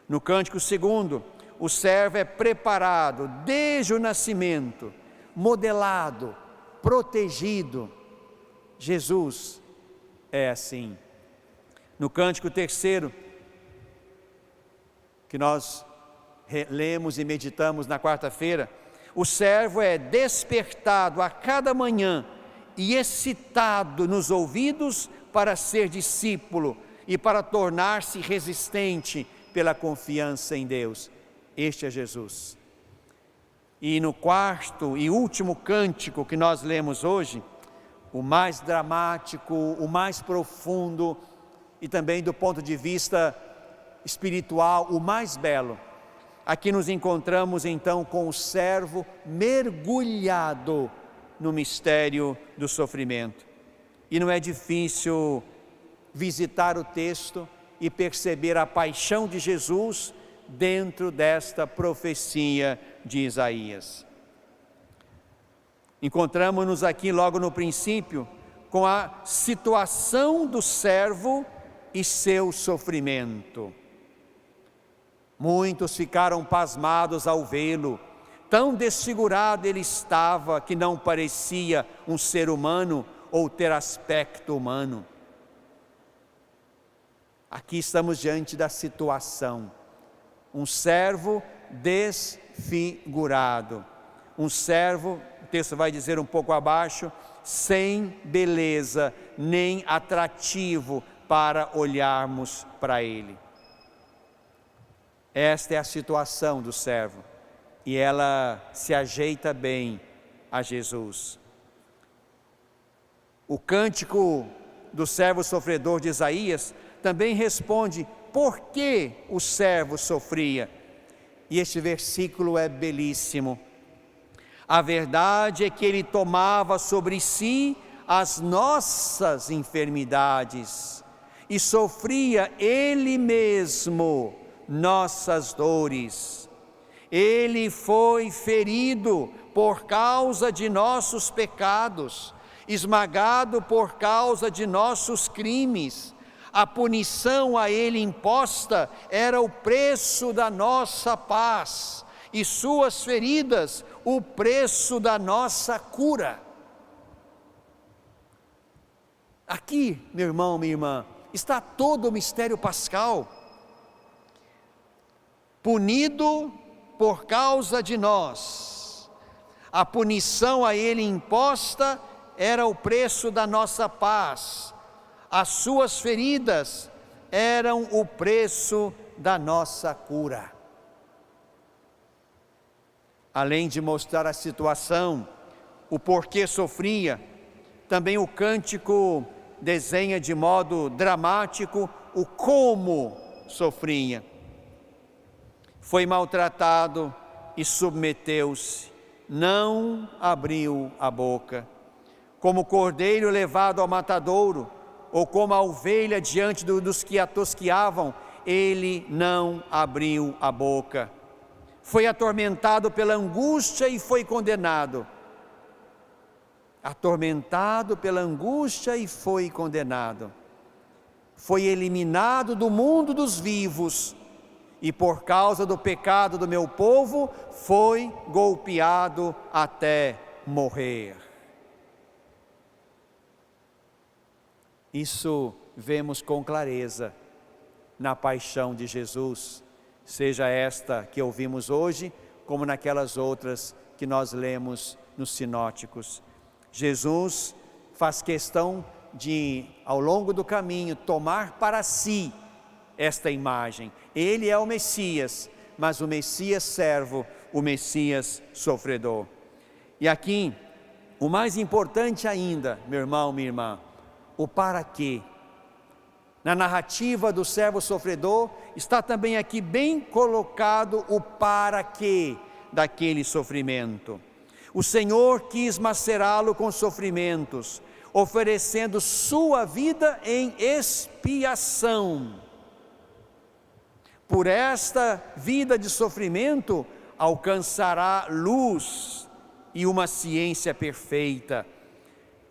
No cântico segundo, o servo é preparado desde o nascimento, modelado, protegido. Jesus é assim. No cântico terceiro, que nós lemos e meditamos na quarta-feira, o servo é despertado a cada manhã e excitado nos ouvidos para ser discípulo e para tornar-se resistente pela confiança em Deus. Este é Jesus. E no quarto e último cântico que nós lemos hoje, o mais dramático, o mais profundo e também do ponto de vista espiritual, o mais belo. Aqui nos encontramos então com o servo mergulhado no mistério do sofrimento. E não é difícil visitar o texto e perceber a paixão de Jesus dentro desta profecia de Isaías. Encontramos-nos aqui logo no princípio com a situação do servo e seu sofrimento. Muitos ficaram pasmados ao vê-lo. Tão desfigurado ele estava que não parecia um ser humano ou ter aspecto humano. Aqui estamos diante da situação. Um servo desfigurado. Um servo, o texto vai dizer um pouco abaixo, sem beleza, nem atrativo para olharmos para ele. Esta é a situação do servo, e ela se ajeita bem a Jesus. O cântico do servo sofredor de Isaías também responde por que o servo sofria. E este versículo é belíssimo. A verdade é que ele tomava sobre si as nossas enfermidades e sofria ele mesmo nossas dores. Ele foi ferido por causa de nossos pecados, esmagado por causa de nossos crimes. A punição a ele imposta era o preço da nossa paz, e suas feridas o preço da nossa cura. Aqui, meu irmão, minha irmã, está todo o mistério pascal. Punido por causa de nós, a punição a ele imposta era o preço da nossa paz, as suas feridas eram o preço da nossa cura. Além de mostrar a situação, o porquê sofria, também o cântico desenha de modo dramático o como sofria. Foi maltratado e submeteu-se, não abriu a boca. Como cordeiro levado ao matadouro, ou como a ovelha diante dos que a tosquiavam, ele não abriu a boca. Foi atormentado pela angústia e foi condenado. Atormentado pela angústia e foi condenado. Foi eliminado do mundo dos vivos, e por causa do pecado do meu povo, foi golpeado até morrer. Isso vemos com clareza na paixão de Jesus, seja esta que ouvimos hoje, como naquelas outras que nós lemos nos sinóticos. Jesus faz questão de, ao longo do caminho, tomar para si esta imagem. Ele é o Messias, mas o Messias servo, o Messias sofredor. E aqui, o mais importante ainda, meu irmão, minha irmã, o para quê. Na narrativa do servo sofredor, está também aqui bem colocado o para quê daquele sofrimento. O Senhor quis macerá-lo com sofrimentos, oferecendo sua vida em expiação. Por esta vida de sofrimento, alcançará luz e uma ciência perfeita.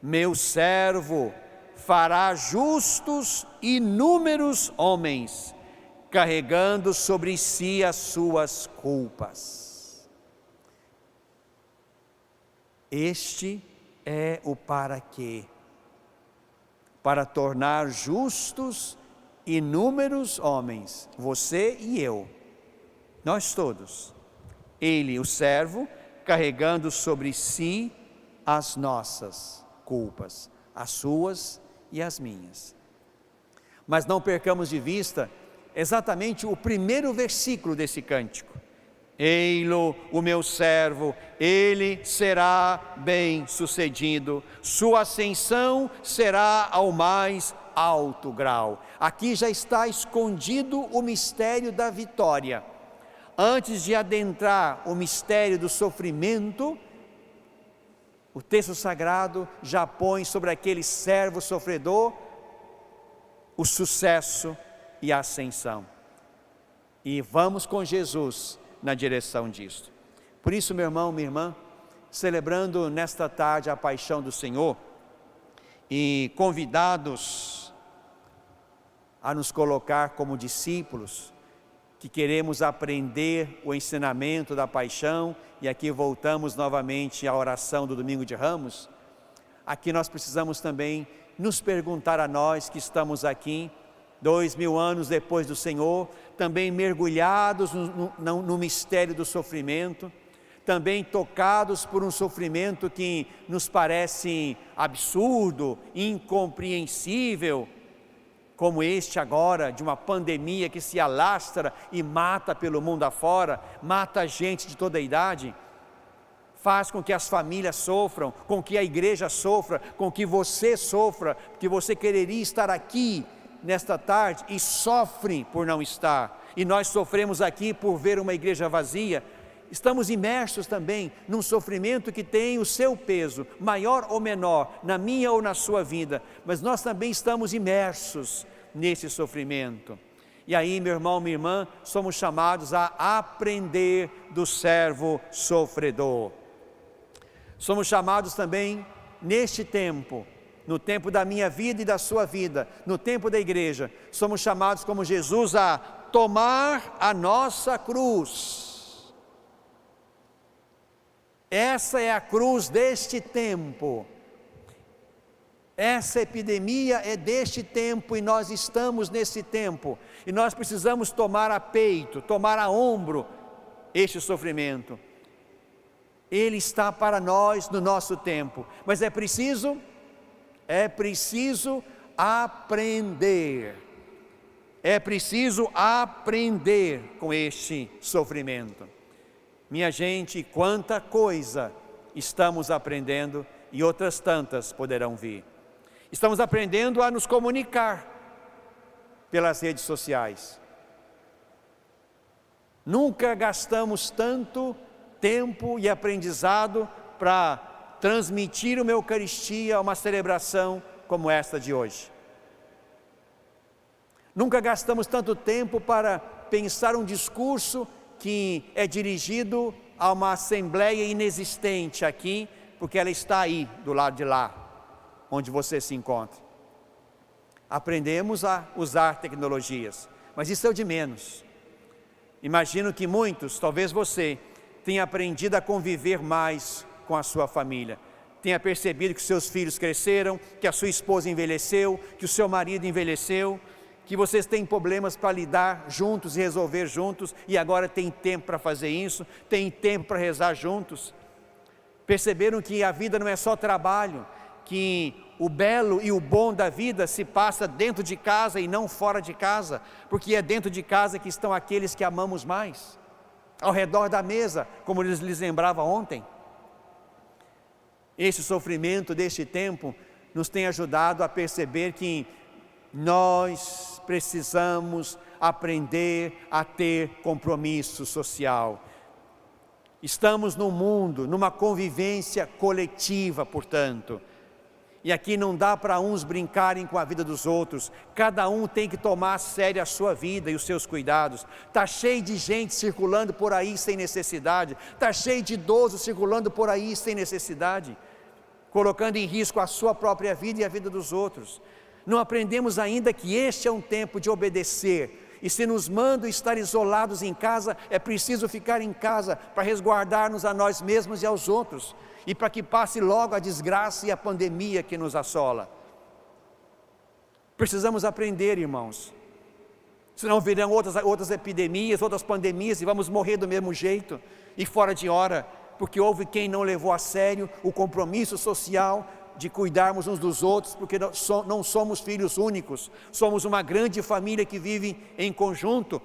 Meu servo fará justos inúmeros homens, carregando sobre si as suas culpas. Este é o para quê. Para tornar justos inúmeros homens, você e eu, nós todos. Ele, o servo, carregando sobre si as nossas culpas, as suas e as minhas. Mas não percamos de vista exatamente o primeiro versículo desse cântico. Ei-lo, o meu servo, ele será bem-sucedido, sua ascensão será ao mais alto grau. Aqui já está escondido o mistério da vitória. Antes de adentrar o mistério do sofrimento, o texto sagrado já põe sobre aquele servo sofredor o sucesso e a ascensão. E vamos com Jesus na direção disto. Por isso, meu irmão, minha irmã, celebrando nesta tarde a paixão do Senhor e convidados a nos colocar como discípulos, que queremos aprender o ensinamento da paixão, e aqui voltamos novamente à oração do Domingo de Ramos. Aqui nós precisamos também nos perguntar a nós que estamos aqui, 2000 anos depois do Senhor, também mergulhados no mistério do sofrimento, também tocados por um sofrimento que nos parece absurdo, incompreensível, como este agora, de uma pandemia que se alastra e mata pelo mundo afora, mata gente de toda a idade, faz com que as famílias sofram, com que a igreja sofra, com que você sofra, que você quereria estar aqui nesta tarde e sofre por não estar, e nós sofremos aqui por ver uma igreja vazia. Estamos imersos também num sofrimento que tem o seu peso, maior ou menor, na minha ou na sua vida, mas nós também estamos imersos nesse sofrimento. E aí, meu irmão, minha irmã, somos chamados a aprender do servo sofredor. Somos chamados também, neste tempo, no tempo da minha vida e da sua vida, no tempo da igreja, somos chamados como Jesus a tomar a nossa cruz. Essa é a cruz deste tempo. Essa epidemia é deste tempo e nós estamos nesse tempo. E nós precisamos tomar a peito, tomar a ombro este sofrimento. Ele está para nós no nosso tempo. Mas é preciso aprender. É preciso aprender com este sofrimento. Minha gente, quanta coisa estamos aprendendo e outras tantas poderão vir. Estamos aprendendo a nos comunicar pelas redes sociais. Nunca gastamos tanto tempo e aprendizado para transmitir uma Eucaristia, uma celebração como esta de hoje. Nunca gastamos tanto tempo para pensar um discurso que é dirigido a uma assembleia inexistente aqui, porque ela está aí, do lado de lá, onde você se encontra. Aprendemos a usar tecnologias, mas isso é o de menos. Imagino que muitos, talvez você, tenha aprendido a conviver mais com a sua família. Tenha percebido que seus filhos cresceram, que a sua esposa envelheceu, que o seu marido envelheceu, que vocês têm problemas para lidar juntos e resolver juntos, e agora tem tempo para fazer isso, tem tempo para rezar juntos. Perceberam que a vida não é só trabalho, que o belo e o bom da vida se passa dentro de casa e não fora de casa, porque é dentro de casa que estão aqueles que amamos mais, ao redor da mesa, como lhes lembrava ontem. Esse sofrimento deste tempo nos tem ajudado a perceber que nós precisamos aprender a ter compromisso social. Estamos num mundo, numa convivência coletiva, portanto. E aqui não dá para uns brincarem com a vida dos outros. Cada um tem que tomar a sério a sua vida e os seus cuidados. Está cheio de gente circulando por aí sem necessidade. Está cheio de idosos circulando por aí sem necessidade, colocando em risco a sua própria vida e a vida dos outros. Não aprendemos ainda que este é um tempo de obedecer, e se nos mandam estar isolados em casa, é preciso ficar em casa para resguardar-nos a nós mesmos e aos outros, e para que passe logo a desgraça e a pandemia que nos assola. Precisamos aprender, irmãos, senão virão outras epidemias, outras pandemias, e vamos morrer do mesmo jeito, e fora de hora, porque houve quem não levou a sério o compromisso social de cuidarmos uns dos outros, porque não somos filhos únicos, somos uma grande família que vive em conjunto,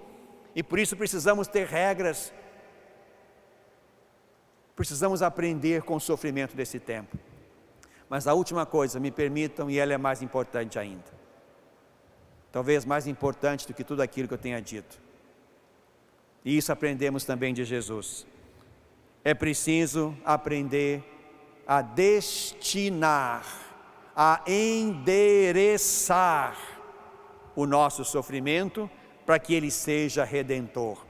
e por isso precisamos ter regras, precisamos aprender com o sofrimento desse tempo. Mas a última coisa, me permitam, e ela é mais importante ainda, talvez mais importante do que tudo aquilo que eu tenha dito, e isso aprendemos também de Jesus. É preciso aprender a destinar, a endereçar o nosso sofrimento para que ele seja redentor.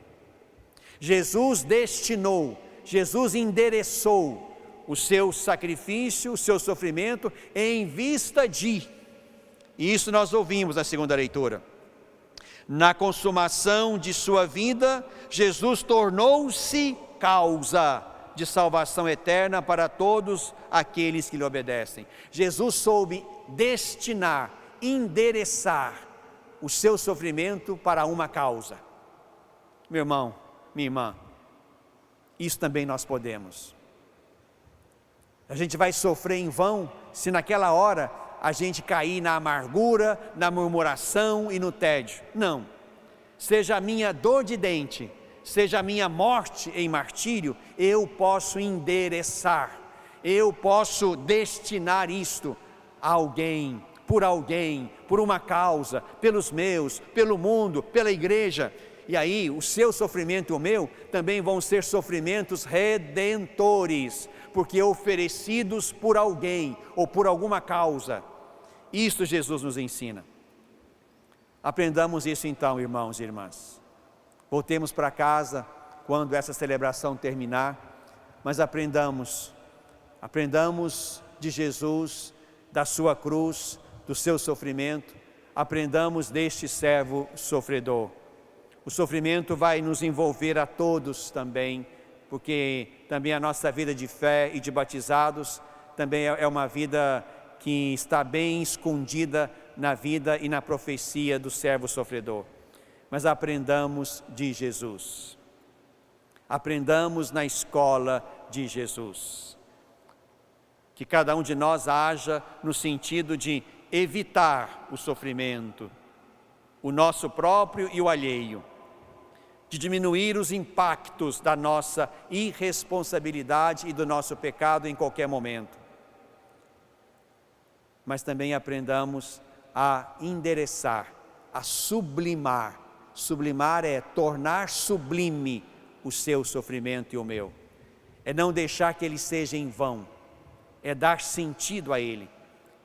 Jesus destinou, Jesus endereçou o seu sacrifício, o seu sofrimento em vista de, e isso nós ouvimos na segunda leitura. Na consumação de sua vida, Jesus tornou-se causa de salvação eterna para todos aqueles que lhe obedecem. Jesus soube destinar, endereçar o seu sofrimento para uma causa. Meu irmão, minha irmã, isso também nós podemos. A gente vai sofrer em vão se naquela hora a gente cair na amargura, na murmuração e no tédio. Não. Seja a minha dor de dente, seja a minha morte em martírio, eu posso endereçar, eu posso destinar isto a alguém, por uma causa, pelos meus, pelo mundo, pela igreja. E aí o seu sofrimento e o meu também vão ser sofrimentos redentores, porque oferecidos por alguém ou por alguma causa. Isto Jesus nos ensina. Aprendamos isso então, irmãos e irmãs. Voltemos para casa quando essa celebração terminar, mas aprendamos de Jesus, da sua cruz, do seu sofrimento, aprendamos deste servo sofredor. O sofrimento vai nos envolver a todos também, porque também a nossa vida de fé e de batizados também é uma vida que está bem escondida na vida e na profecia do servo sofredor. Mas aprendamos de Jesus. Aprendamos na escola de Jesus. Que cada um de nós haja no sentido de evitar o sofrimento, o nosso próprio e o alheio, de diminuir os impactos da nossa irresponsabilidade e do nosso pecado em qualquer momento. Mas também aprendamos a endereçar, a sublimar. Sublimar é tornar sublime o seu sofrimento e o meu. É não deixar que ele seja em vão. É dar sentido a ele.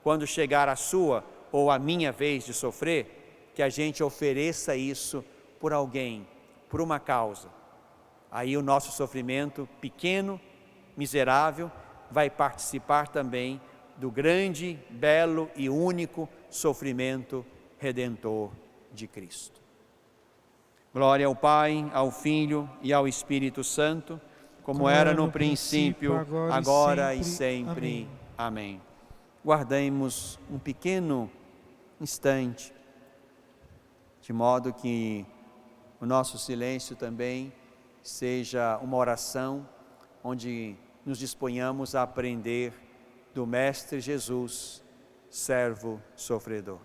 Quando chegar a sua ou a minha vez de sofrer, que a gente ofereça isso por alguém, por uma causa. Aí o nosso sofrimento pequeno, miserável, vai participar também do grande, belo e único sofrimento redentor de Cristo. Glória ao Pai, ao Filho e ao Espírito Santo, como era no princípio, agora e sempre. Amém. Guardemos um pequeno instante, de modo que o nosso silêncio também seja uma oração onde nos disponhamos a aprender do Mestre Jesus, servo sofredor.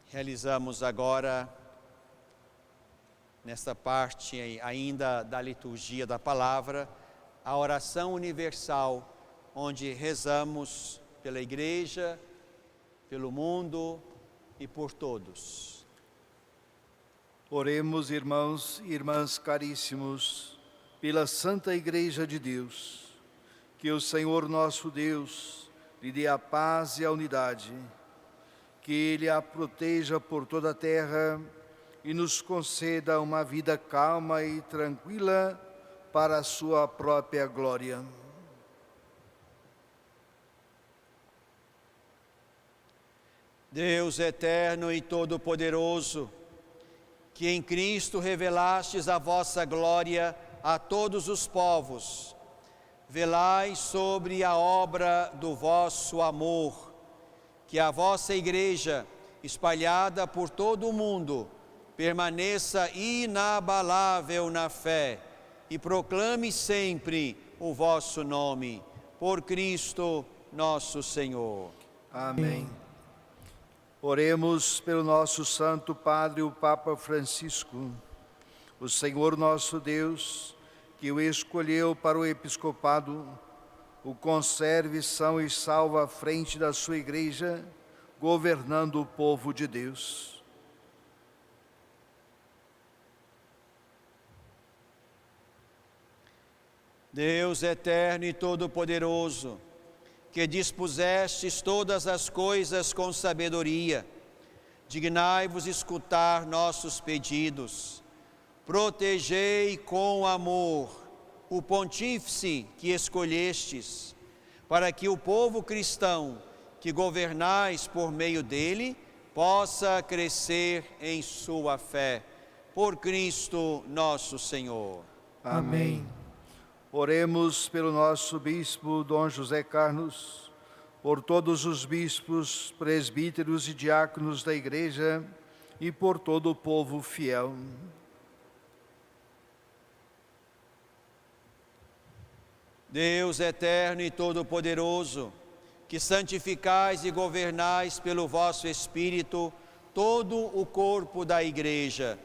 Realizamos agora, nesta parte ainda da liturgia da palavra, a oração universal, onde rezamos pela igreja, pelo mundo e por todos. Oremos, irmãos e irmãs caríssimos, pela Santa Igreja de Deus, que o Senhor nosso Deus lhe dê a paz e a unidade, que Ele a proteja por toda a terra e nos conceda uma vida calma e tranquila para a sua própria glória. Deus eterno e todo-poderoso, que em Cristo revelastes a vossa glória a todos os povos, velai sobre a obra do vosso amor, que a vossa igreja, espalhada por todo o mundo, permaneça inabalável na fé e proclame sempre o vosso nome, por Cristo nosso Senhor. Amém. Oremos pelo nosso Santo Padre, o Papa Francisco. O Senhor nosso Deus, que o escolheu para o episcopado, o conserve são e salvo à frente da sua igreja, governando o povo de Deus. Deus eterno e todo-poderoso, que dispusestes todas as coisas com sabedoria, dignai-vos escutar nossos pedidos. Protegei com amor o pontífice que escolhestes, para que o povo cristão que governais por meio dele possa crescer em sua fé. Por Cristo nosso Senhor. Amém. Oremos pelo nosso bispo Dom José Carlos, por todos os bispos, presbíteros e diáconos da Igreja e por todo o povo fiel. Deus eterno e todo-poderoso, que santificais e governais pelo vosso Espírito todo o corpo da Igreja,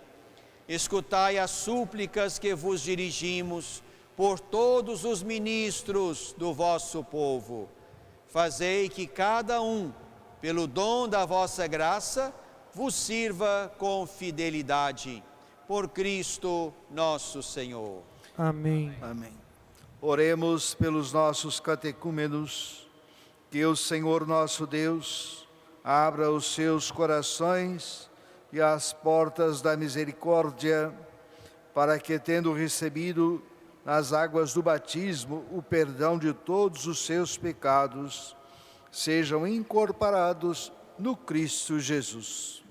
escutai as súplicas que vos dirigimos por todos os ministros do vosso povo. Fazei que cada um, pelo dom da vossa graça, vos sirva com fidelidade. Por Cristo nosso Senhor. Amém. Amém. Oremos pelos nossos catecúmenos, que o Senhor nosso Deus abra os seus corações e as portas da misericórdia, para que, tendo recebido nas águas do batismo o perdão de todos os seus pecados, sejam incorporados no Cristo Jesus.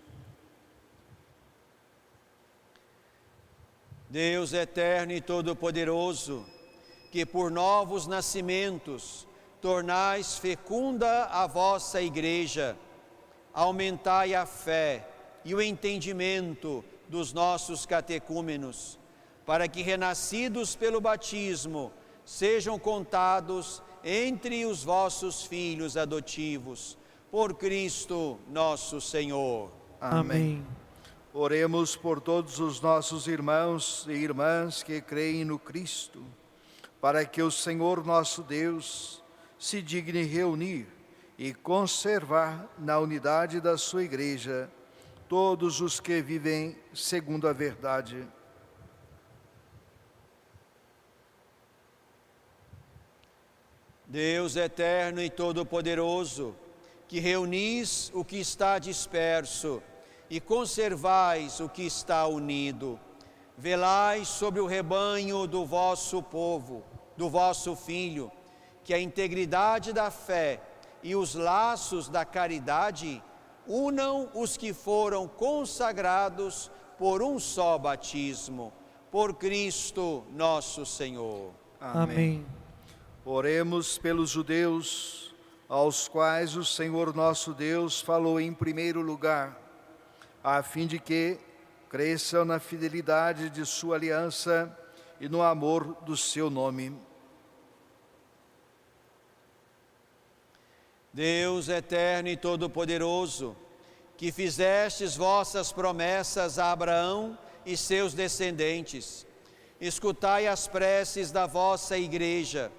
Deus eterno e todo-poderoso, que por novos nascimentos tornais fecunda a vossa Igreja, aumentai a fé e o entendimento dos nossos catecúmenos, para que, renascidos pelo batismo, sejam contados entre os vossos filhos adotivos. Por Cristo nosso Senhor. Amém. Oremos por todos os nossos irmãos e irmãs que creem no Cristo, para que o Senhor nosso Deus se digne reunir e conservar na unidade da sua Igreja todos os que vivem segundo a verdade. Deus eterno e todo-poderoso, que reunis o que está disperso e conservais o que está unido, velai sobre o rebanho do vosso povo, do vosso Filho, que a integridade da fé e os laços da caridade unam os que foram consagrados por um só batismo. Por Cristo nosso Senhor. Amém. Oremos pelos judeus, aos quais o Senhor nosso Deus falou em primeiro lugar, a fim de que cresçam na fidelidade de sua aliança e no amor do seu nome. Deus eterno e todo-poderoso, que fizestes vossas promessas a Abraão e seus descendentes, escutai as preces da vossa Igreja,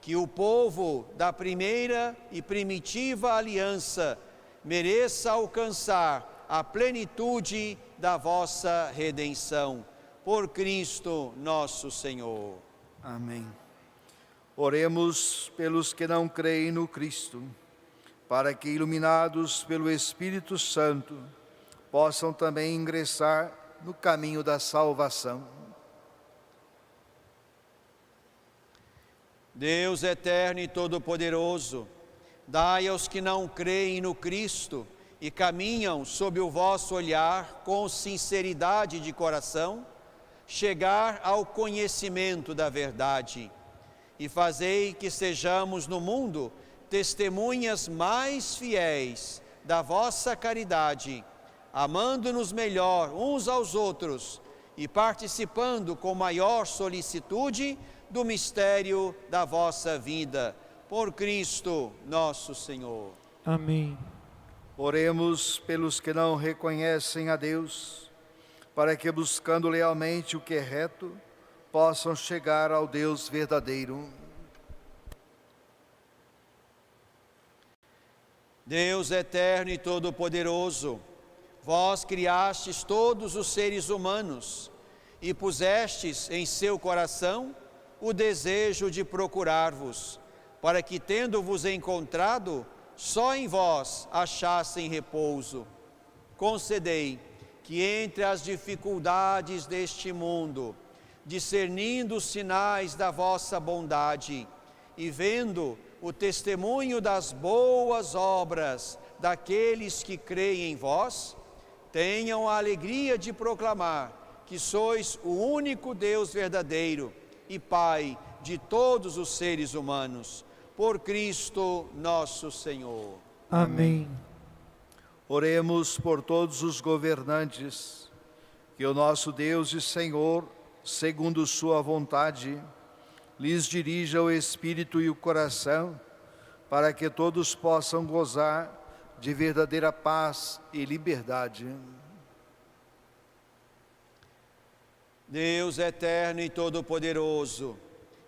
que o povo da primeira e primitiva aliança mereça alcançar a plenitude da vossa redenção. Por Cristo nosso Senhor. Amém. Oremos pelos que não creem no Cristo, para que, iluminados pelo Espírito Santo, possam também ingressar no caminho da salvação. Deus eterno e todo-poderoso, dai aos que não creem no Cristo e caminham sob o vosso olhar com sinceridade de coração, chegar ao conhecimento da verdade, e fazei que sejamos no mundo testemunhas mais fiéis da vossa caridade, amando-nos melhor uns aos outros e participando com maior solicitude do mistério da vossa vida. Por Cristo nosso Senhor. Amém. Oremos pelos que não reconhecem a Deus, para que, buscando lealmente o que é reto, possam chegar ao Deus verdadeiro. Deus eterno e todo-poderoso, vós criastes todos os seres humanos e pusestes em seu coração o desejo de procurar-vos, para que, tendo-vos encontrado, só em vós achassem repouso. Concedei que entre as dificuldades deste mundo, discernindo os sinais da vossa bondade e vendo o testemunho das boas obras daqueles que creem em vós, tenham a alegria de proclamar que sois o único Deus verdadeiro e Pai de todos os seres humanos, por Cristo nosso Senhor. Amém. Oremos por todos os governantes, que o nosso Deus e Senhor, segundo sua vontade, lhes dirija o espírito e o coração, para que todos possam gozar de verdadeira paz e liberdade. Deus eterno e todo-poderoso,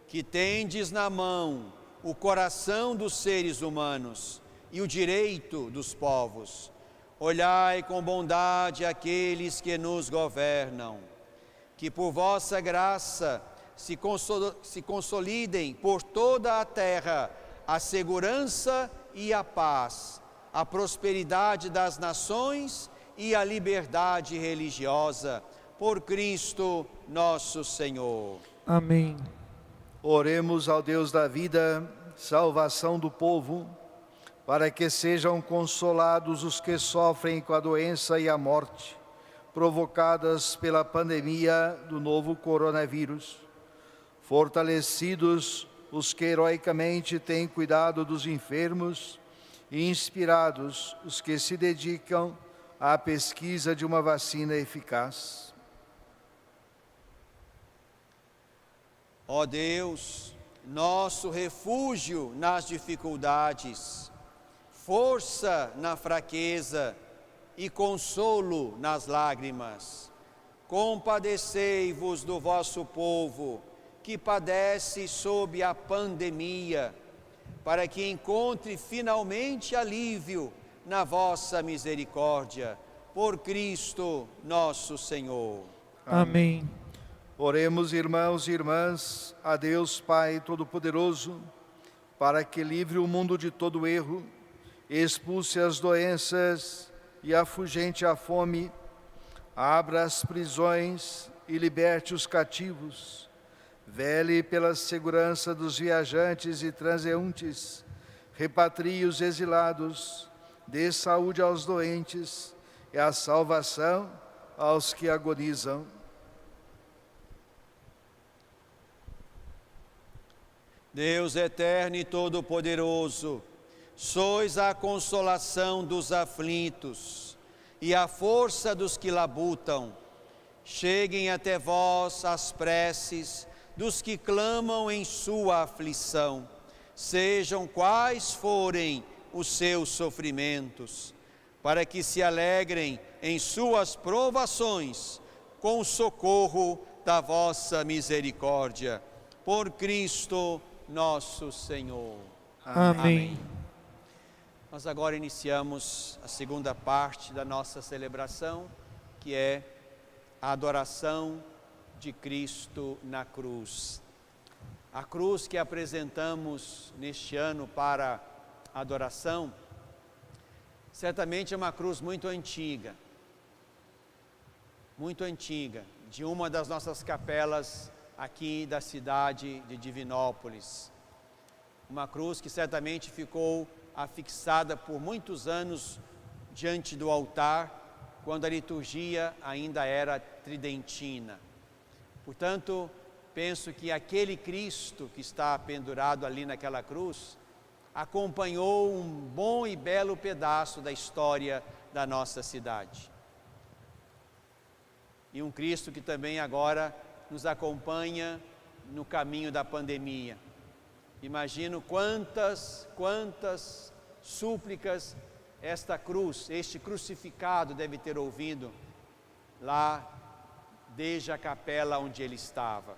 que tendes na mão o coração dos seres humanos e o direito dos povos, olhai com bondade aqueles que nos governam, que por vossa graça se consolidem por toda a terra a segurança e a paz, a prosperidade das nações e a liberdade religiosa, por Cristo nosso Senhor. Amém. Oremos ao Deus da vida, salvação do povo, para que sejam consolados os que sofrem com a doença e a morte, provocadas pela pandemia do novo coronavírus. Fortalecidos os que heroicamente têm cuidado dos enfermos e inspirados os que se dedicam à pesquisa de uma vacina eficaz. Ó Deus, nosso refúgio nas dificuldades, força na fraqueza e consolo nas lágrimas, compadecei-vos do vosso povo, que padece sob a pandemia, para que encontre finalmente alívio na vossa misericórdia, por Cristo nosso Senhor. Amém. Oremos, irmãos e irmãs, a Deus Pai Todo-Poderoso, para que livre o mundo de todo erro, expulse as doenças e afugente a fome, abra as prisões e liberte os cativos, vele pela segurança dos viajantes e transeuntes, repatrie os exilados, dê saúde aos doentes e a salvação aos que agonizam. Deus eterno e todo-poderoso, sois a consolação dos aflitos e a força dos que labutam. Cheguem até vós as preces dos que clamam em sua aflição, sejam quais forem os seus sofrimentos, para que se alegrem em suas provações com o socorro da vossa misericórdia. Por Cristo nosso Senhor. Amém. Nós agora iniciamos a segunda parte da nossa celebração, que é a adoração de Cristo na cruz. A cruz que apresentamos neste ano para a adoração, certamente é uma cruz muito antiga, de uma das nossas capelas aqui da cidade de Divinópolis. Uma cruz que certamente ficou afixada por muitos anos diante do altar, quando a liturgia ainda era tridentina. Portanto, penso que aquele Cristo que está pendurado ali naquela cruz acompanhou um bom e belo pedaço da história da nossa cidade. E um Cristo que também agora nos acompanha no caminho da pandemia. Imagino quantas súplicas esta cruz, este crucificado deve ter ouvido lá desde a capela onde ele estava.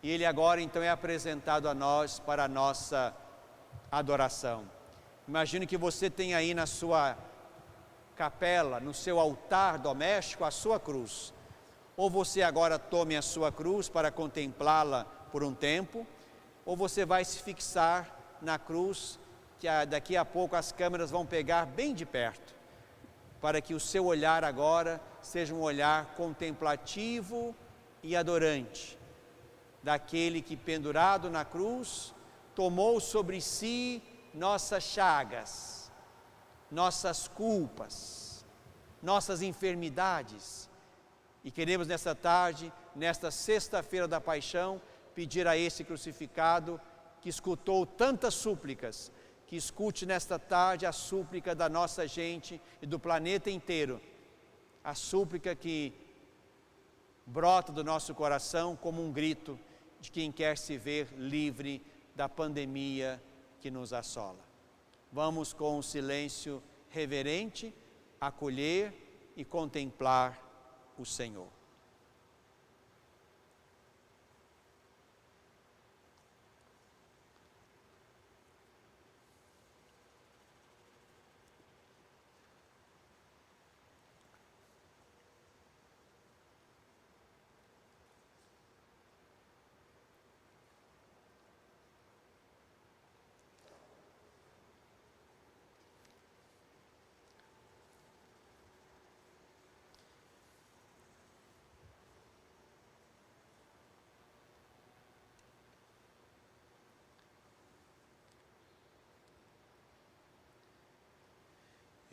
E ele agora então é apresentado a nós para a nossa adoração. Imagino que você tem aí na sua capela, no seu altar doméstico, a sua cruz. Ou você agora tome a sua cruz para contemplá-la por um tempo, ou você vai se fixar na cruz, que daqui a pouco as câmeras vão pegar bem de perto, para que o seu olhar agora seja um olhar contemplativo e adorante, daquele que pendurado na cruz, tomou sobre si nossas chagas, nossas culpas, nossas enfermidades. E queremos nesta tarde, nesta sexta-feira da paixão, pedir a esse crucificado que escutou tantas súplicas, que escute nesta tarde a súplica da nossa gente e do planeta inteiro, a súplica que brota do nosso coração como um grito de quem quer se ver livre da pandemia que nos assola. Vamos com o silêncio reverente acolher e contemplar o Senhor.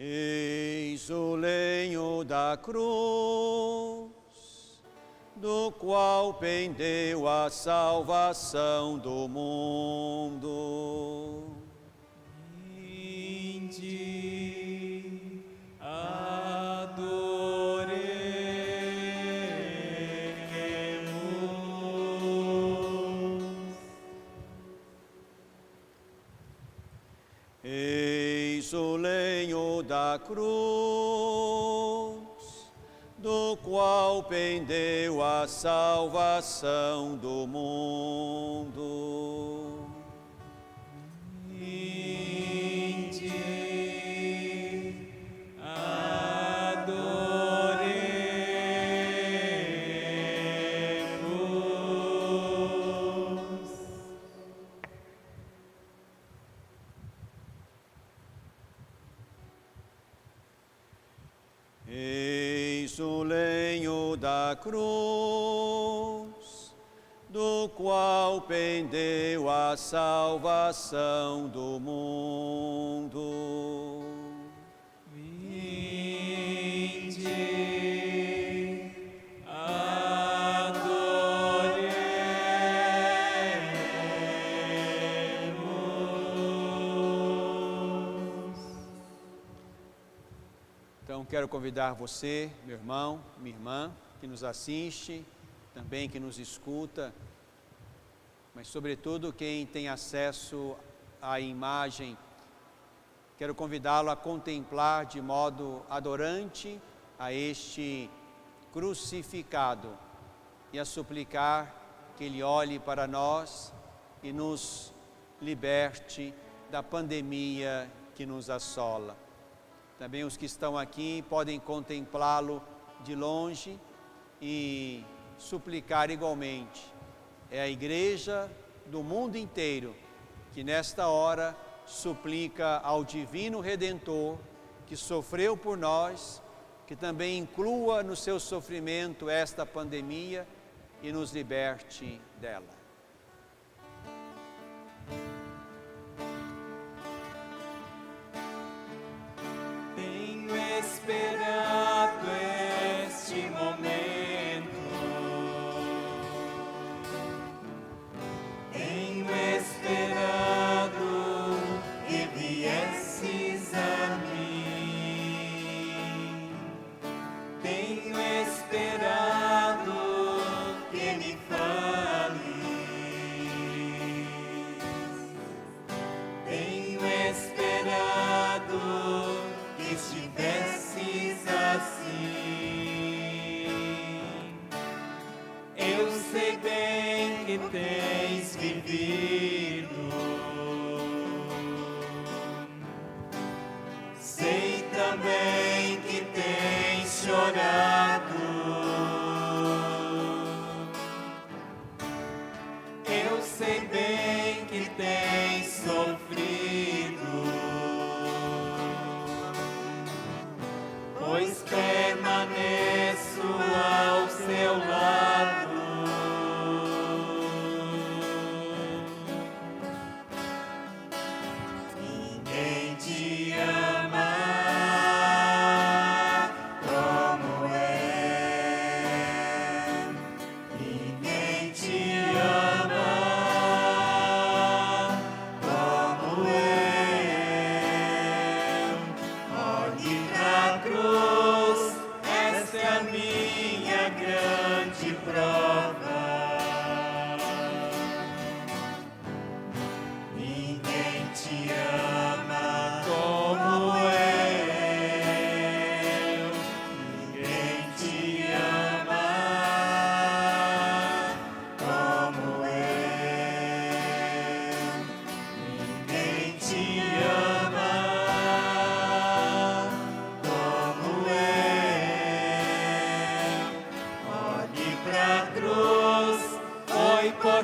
Eis o lenho da cruz, do qual pendeu a salvação do mundo. Vinde, adoremos. Eis o lenho da cruz, do qual pendeu a salvação do mundo. Vinde, adoremos. Eis o lenho da cruz, do qual pendeu a salvação do mundo. Vinde, adoremos. Então quero convidar você, meu irmão, minha irmã, que nos assiste, também que nos escuta, mas sobretudo quem tem acesso à imagem, quero convidá-lo a contemplar de modo adorante a este crucificado e a suplicar que Ele olhe para nós e nos liberte da pandemia que nos assola. Também os que estão aqui podem contemplá-lo de longe e suplicar igualmente. É a igreja do mundo inteiro que nesta hora suplica ao Divino Redentor que sofreu por nós, que também inclua no seu sofrimento esta pandemia e nos liberte dela. Tenho esperado este momento, tenho esperado que viesses a mim, tenho esperado que me fales, tenho esperado que estivesses assim. Eu sei bem que tens vivido, sei também que tens chorado.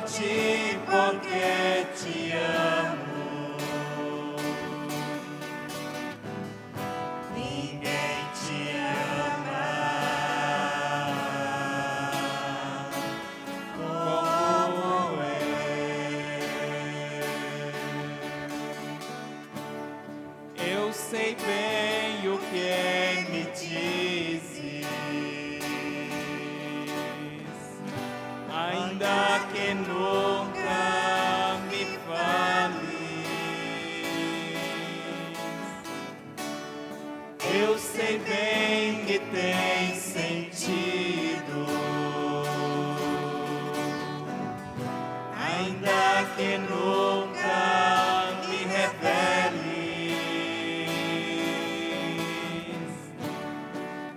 ti porque te amo. Ninguém te ama como eu sei bem o que me dizes, ainda que nunca me fales. Eu sei bem que tem sentido, ainda que nunca me reveles.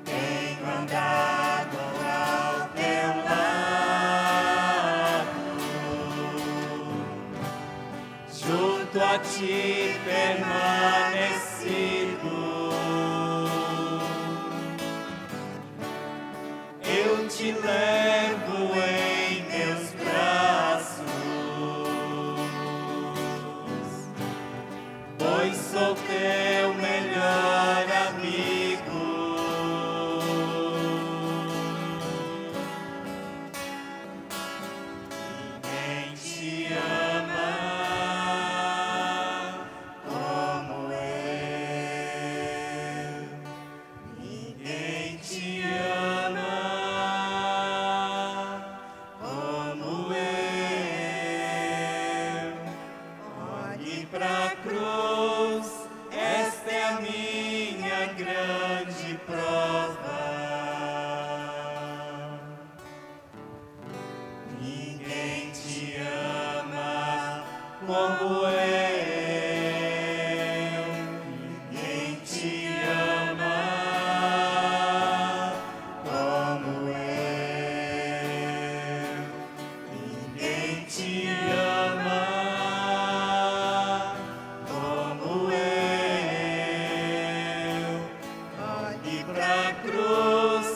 Tenho andado ao teu lado, junto a ti permanecido. Eu te levo em meus braços, pois sou teu melhor amigo. Ninguém te ama como eu. Ninguém te ama como eu. Olhe pra cruz, esta é a minha grande prova. Ninguém te ama como eu. Ninguém te ama como eu. Ninguém te ama como eu. Olhe pra cruz,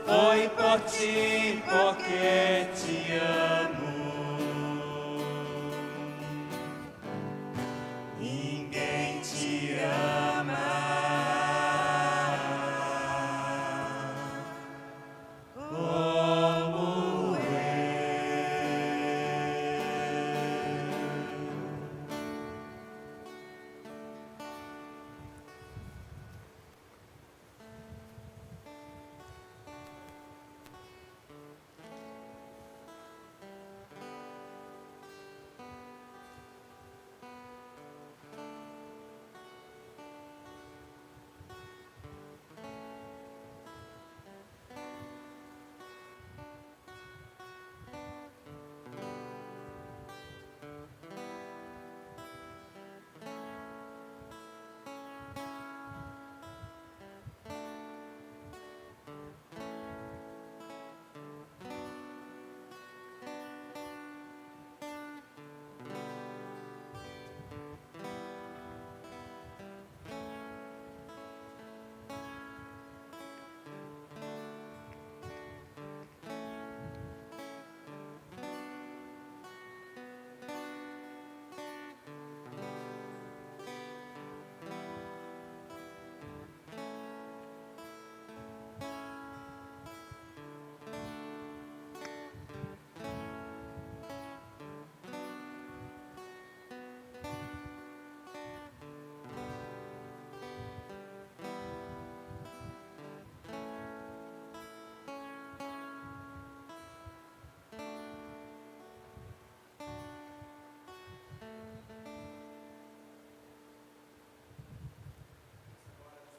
foi por ti porque te amo. Ninguém te ama como eu.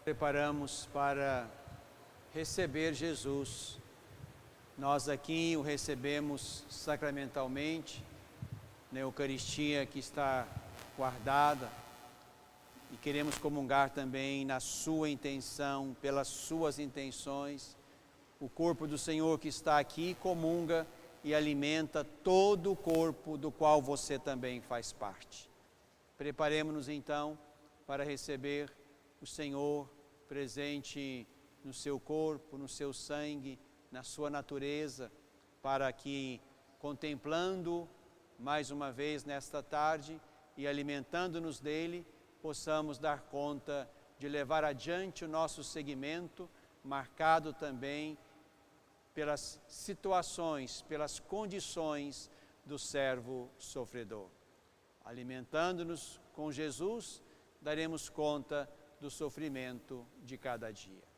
Preparamos para receber Jesus. Nós aqui o recebemos sacramentalmente, na Eucaristia que está guardada, e queremos comungar também na sua intenção, pelas suas intenções. O corpo do Senhor que está aqui comunga e alimenta todo o corpo do qual você também faz parte. Preparemos-nos então para receber o Senhor presente no seu corpo, no seu sangue, na sua natureza, para que, contemplando mais uma vez nesta tarde e alimentando-nos dele, possamos dar conta de levar adiante o nosso segmento, marcado também pelas situações, pelas condições do servo sofredor. Alimentando-nos com Jesus, daremos conta do sofrimento de cada dia.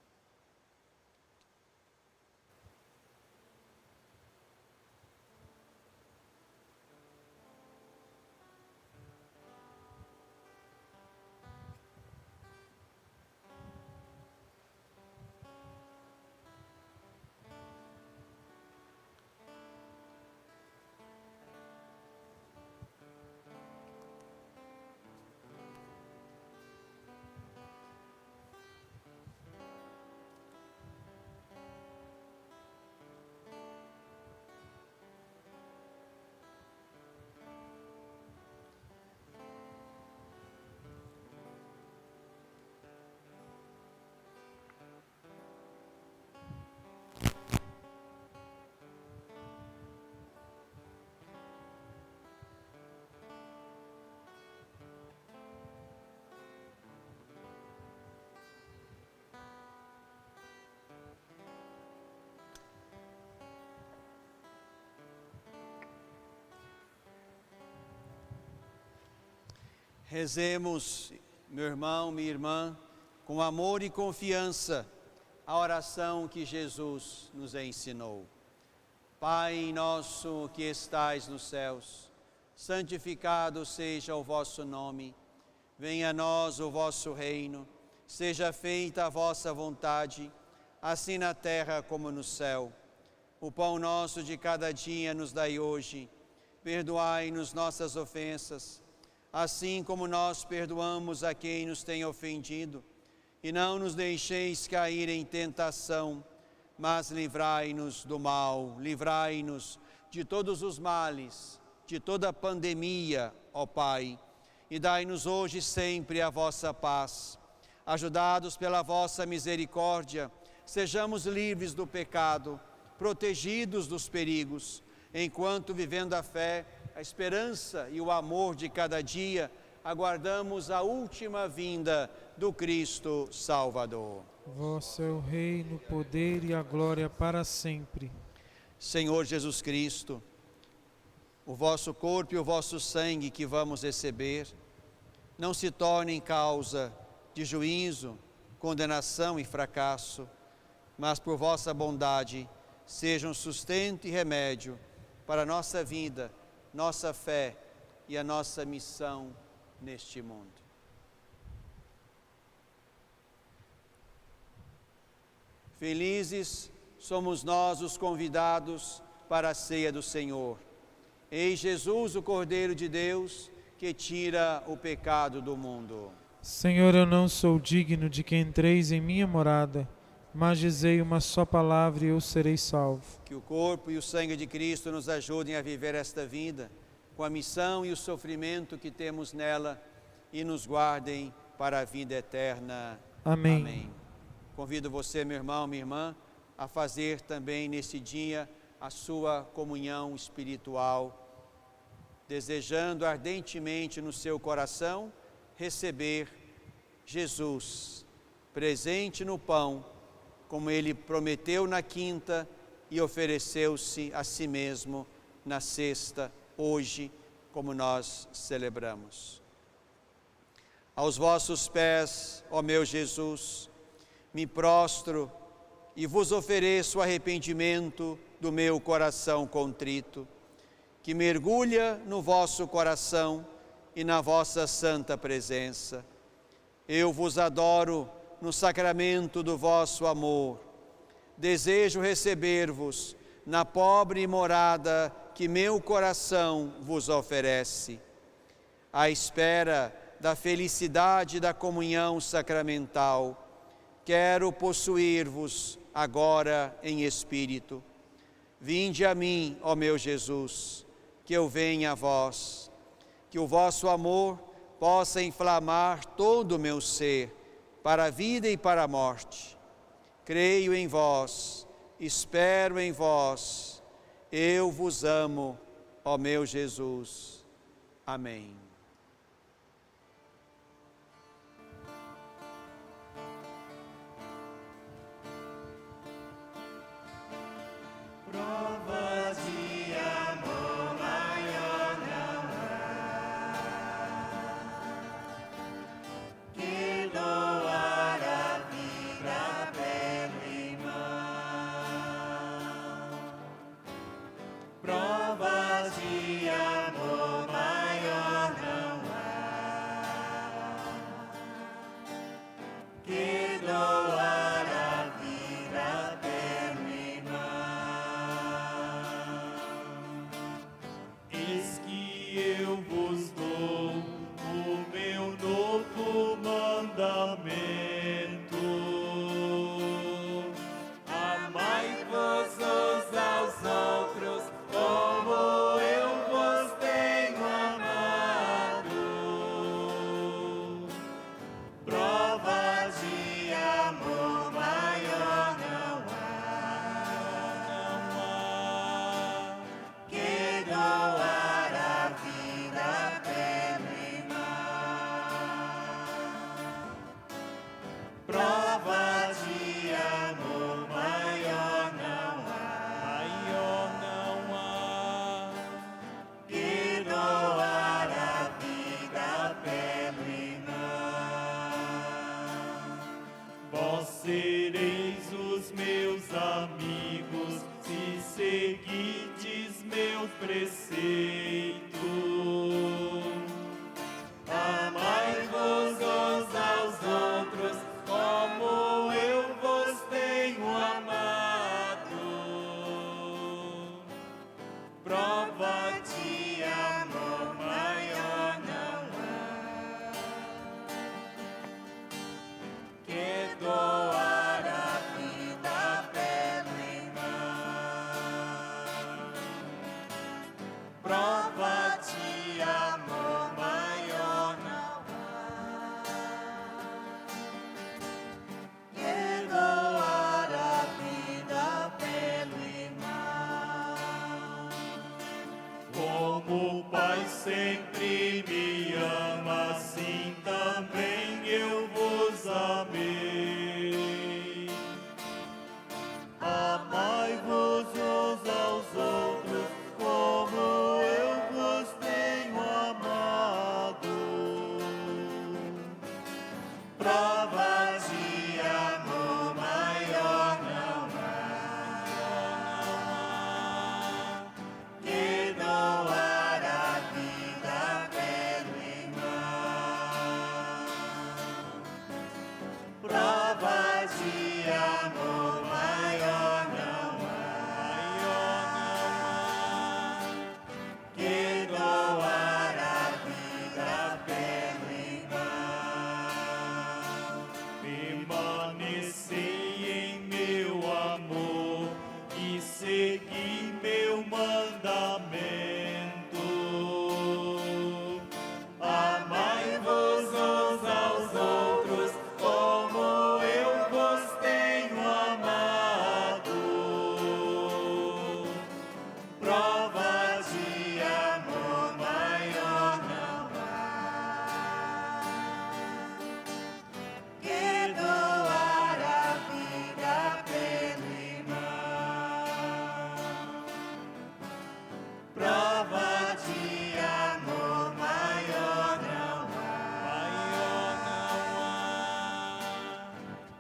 Rezemos, meu irmão, minha irmã, com amor e confiança, a oração que Jesus nos ensinou. Pai nosso que estais nos céus, santificado seja o vosso nome. Venha a nós o vosso reino, seja feita a vossa vontade, assim na terra como no céu. O pão nosso de cada dia nos dai hoje. Perdoai-nos nossas ofensas, assim como nós perdoamos a quem nos tem ofendido. E não nos deixeis cair em tentação, mas livrai-nos do mal, livrai-nos de todos os males, de toda a pandemia, ó Pai. E dai-nos hoje sempre a vossa paz. Ajudados pela vossa misericórdia, sejamos livres do pecado, protegidos dos perigos, enquanto vivendo a fé, a esperança e o amor de cada dia, aguardamos a última vinda do Cristo Salvador. Vosso é o reino, o poder e a glória para sempre. Senhor Jesus Cristo, o vosso corpo e o vosso sangue que vamos receber, não se tornem causa de juízo, condenação e fracasso, mas por vossa bondade sejam sustento e remédio para a nossa vida, nossa fé e a nossa missão neste mundo. Felizes somos nós os convidados para a ceia do Senhor. Eis Jesus, o Cordeiro de Deus, que tira o pecado do mundo. Senhor, eu não sou digno de que entreis em minha morada, mas dizei uma só palavra e eu serei salvo. Que o corpo e o sangue de Cristo nos ajudem a viver esta vida, com a missão e o sofrimento que temos nela, e nos guardem para a vida eterna. Amém. Amém. Convido você, meu irmão, minha irmã, a fazer também nesse dia a sua comunhão espiritual, desejando ardentemente no seu coração receber Jesus, presente no pão, como ele prometeu na quinta e ofereceu-se a si mesmo na sexta, hoje, como nós celebramos. Aos vossos pés, ó meu Jesus, me prostro e vos ofereço o arrependimento do meu coração contrito, que mergulha no vosso coração e na vossa santa presença. Eu vos adoro no sacramento do vosso amor. Desejo receber-vos na pobre morada que meu coração vos oferece. À espera da felicidade da comunhão sacramental, quero possuir-vos agora em espírito. Vinde a mim, ó meu Jesus, que eu venha a vós, que o vosso amor possa inflamar todo o meu ser, para a vida e para a morte. Creio em vós, espero em vós, eu vos amo ó meu Jesus. Amém. Prova de amor maior não há que doar a vida pelo irmão. Prova de amor maior não há que doar a vida pelo irmão. Eis que eu vos dou o meu novo mandamento: amai-vos uns aos outros como eu vos tenho amado. Prova de amor maior não há que doar a vida pelo irmão. Prova de amor maior não há que doar a vida pelo irmão. Vós sereis os meus amigos se seguides meus preceitos. Amai-vos uns aos outros como eu vos tenho amado. Prova de amor maior não há que doar a vida pelo irmão. Prova de amor maior não há que doar a vida pelo irmão. Como o Pai sempre me ama, assim também eu vos amei. Amai-vos uns aos outros como eu vos tenho amado. Prova de amor maior não há que doar a vida pelo irmão. Prova de amor maior não há que doar a vida pelo irmão. Permanecei em meu amor e segui meu mandamento. Amai-vos uns aos outros como eu vos tenho amado. Prova de amor maior não há que doar a vida pelo irmão. Prova de amor maior não há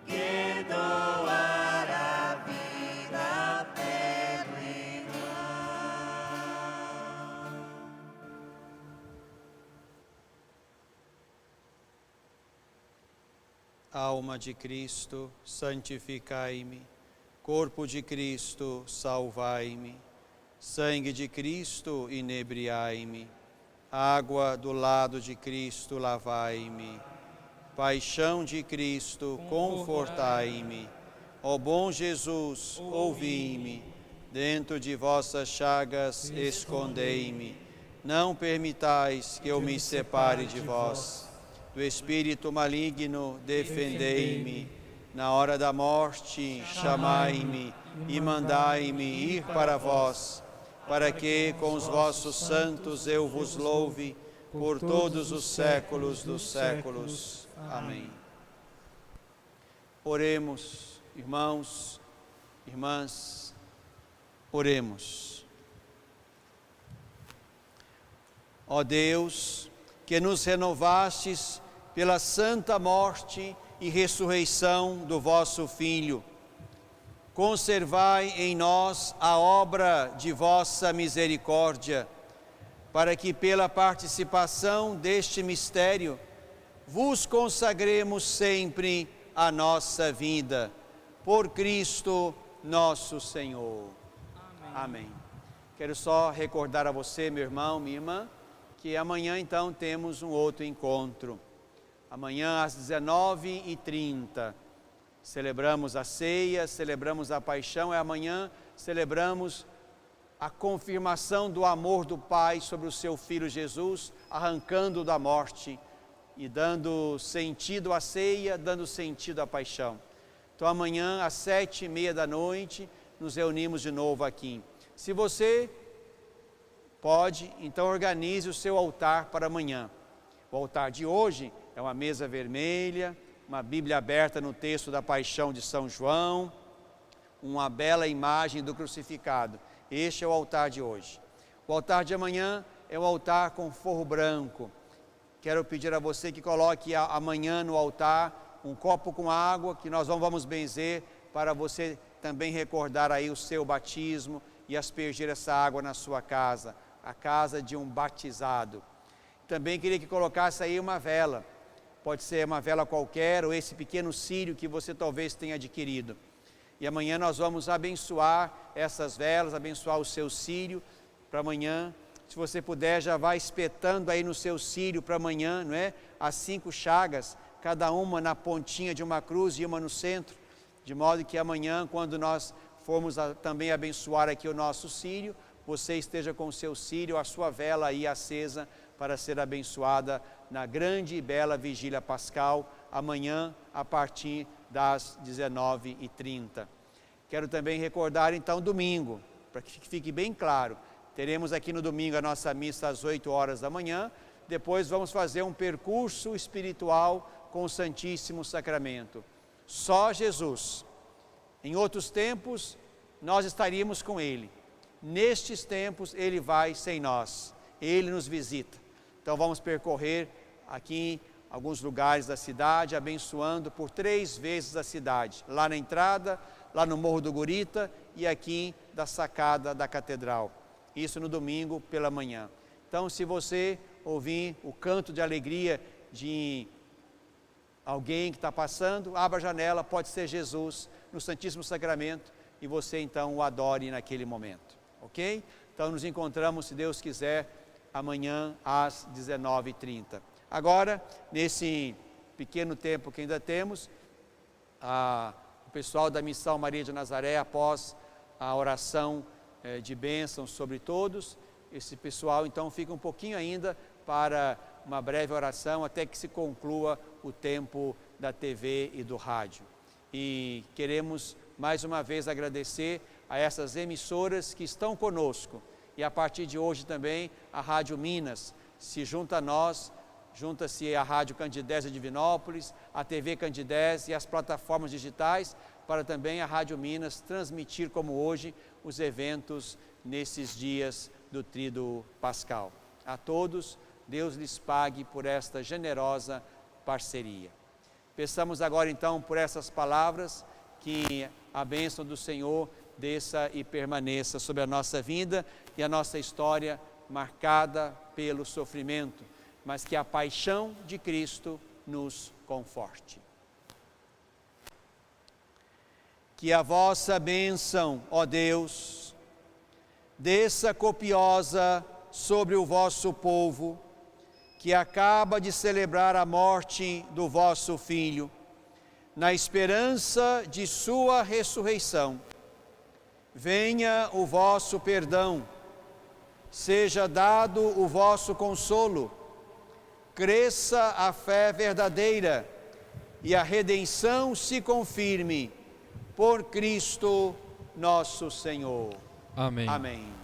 que doar a vida pelo irmão. Alma de Cristo, santificai-me. Corpo de Cristo, salvai-me. Sangue de Cristo, inebriai-me. Água do lado de Cristo, lavai-me. Paixão de Cristo, confortai-me. Ó bom Jesus, ouvi-me. Dentro de vossas chagas, escondei-me. Não permitais que eu me separe de vós. Do espírito maligno, defendei-me. Na hora da morte, chamai-me e mandai-me ir para vós. para que com os vossos santos eu vos louve por todos os séculos dos séculos. Amém. Oremos, irmãos, irmãs, oremos. Ó Deus, que nos renovastes pela santa morte e ressurreição do vosso Filho, conservai em nós a obra de vossa misericórdia, para que pela participação deste mistério vos consagremos sempre a nossa vida. Por Cristo nosso Senhor. Amém. Quero só recordar a você, meu irmão, minha irmã, que amanhã então temos um outro encontro. Amanhã às 19h30. Celebramos a ceia, celebramos a paixão, e amanhã celebramos a confirmação do amor do Pai sobre o seu Filho Jesus, arrancando da morte e dando sentido à ceia, dando sentido à paixão. Então amanhã às 19h30 nos reunimos de novo aqui. Se você pode, então organize o seu altar para amanhã. O altar de hoje é uma mesa vermelha, uma Bíblia aberta no texto da Paixão de São João, uma bela imagem do crucificado. Este é o altar de hoje. O altar de amanhã é um altar com forro branco. Quero pedir a você que coloque amanhã no altar um copo com água, que nós vamos benzer, para você também recordar aí o seu batismo e aspergir essa água na sua casa, a casa de um batizado. Também queria que colocasse aí uma vela. Pode ser uma vela qualquer ou esse pequeno círio que você talvez tenha adquirido. E amanhã nós vamos abençoar essas velas, abençoar o seu círio para amanhã. Se você puder, já vai espetando aí no seu círio para amanhã, não é? As 5 chagas, cada uma na pontinha de uma cruz e uma no centro. De modo que amanhã, quando nós formos também abençoar aqui o nosso círio, você esteja com o seu círio, a sua vela aí acesa para ser abençoada na grande e bela vigília pascal, amanhã a partir das 19h30. Quero também recordar então domingo, para que fique bem claro, teremos aqui no domingo a nossa missa às 8 horas da manhã, depois vamos fazer um percurso espiritual com o Santíssimo Sacramento. Só Jesus. Em outros tempos, nós estaríamos com Ele. Nestes tempos, Ele vai sem nós. Ele nos visita. Então vamos percorrer aqui alguns lugares da cidade, abençoando por 3 vezes a cidade. Lá na entrada, lá no Morro do Gurita e aqui da sacada da Catedral. Isso no domingo pela manhã. Então, se você ouvir o canto de alegria de alguém que está passando, abra a janela, pode ser Jesus no Santíssimo Sacramento e você então o adore naquele momento, ok? Então nos encontramos, se Deus quiser, amanhã às 19h30. Agora, nesse pequeno tempo que ainda temos, o pessoal da Missão Maria de Nazaré, após a oração de bênção sobre todos, esse pessoal então fica um pouquinho ainda para uma breve oração até que se conclua o tempo da TV e do rádio. E queremos mais uma vez agradecer a essas emissoras que estão conosco. E a partir de hoje também a Rádio Minas se junta a nós, junta-se a Rádio Candidez de Divinópolis, a TV Candidez e as plataformas digitais, para também a Rádio Minas transmitir como hoje os eventos nesses dias do Tríduo Pascal. A todos, Deus lhes pague por esta generosa parceria. Peçamos agora então por essas palavras que a bênção do Senhor desça e permaneça sobre a nossa vida e a nossa história marcada pelo sofrimento, mas que a paixão de Cristo nos conforte. Que a vossa bênção, ó Deus, desça copiosa sobre o vosso povo, que acaba de celebrar a morte do vosso Filho, na esperança de sua ressurreição. Venha o vosso perdão, seja dado o vosso consolo, cresça a fé verdadeira e a redenção se confirme por Cristo nosso Senhor. Amém. Amém.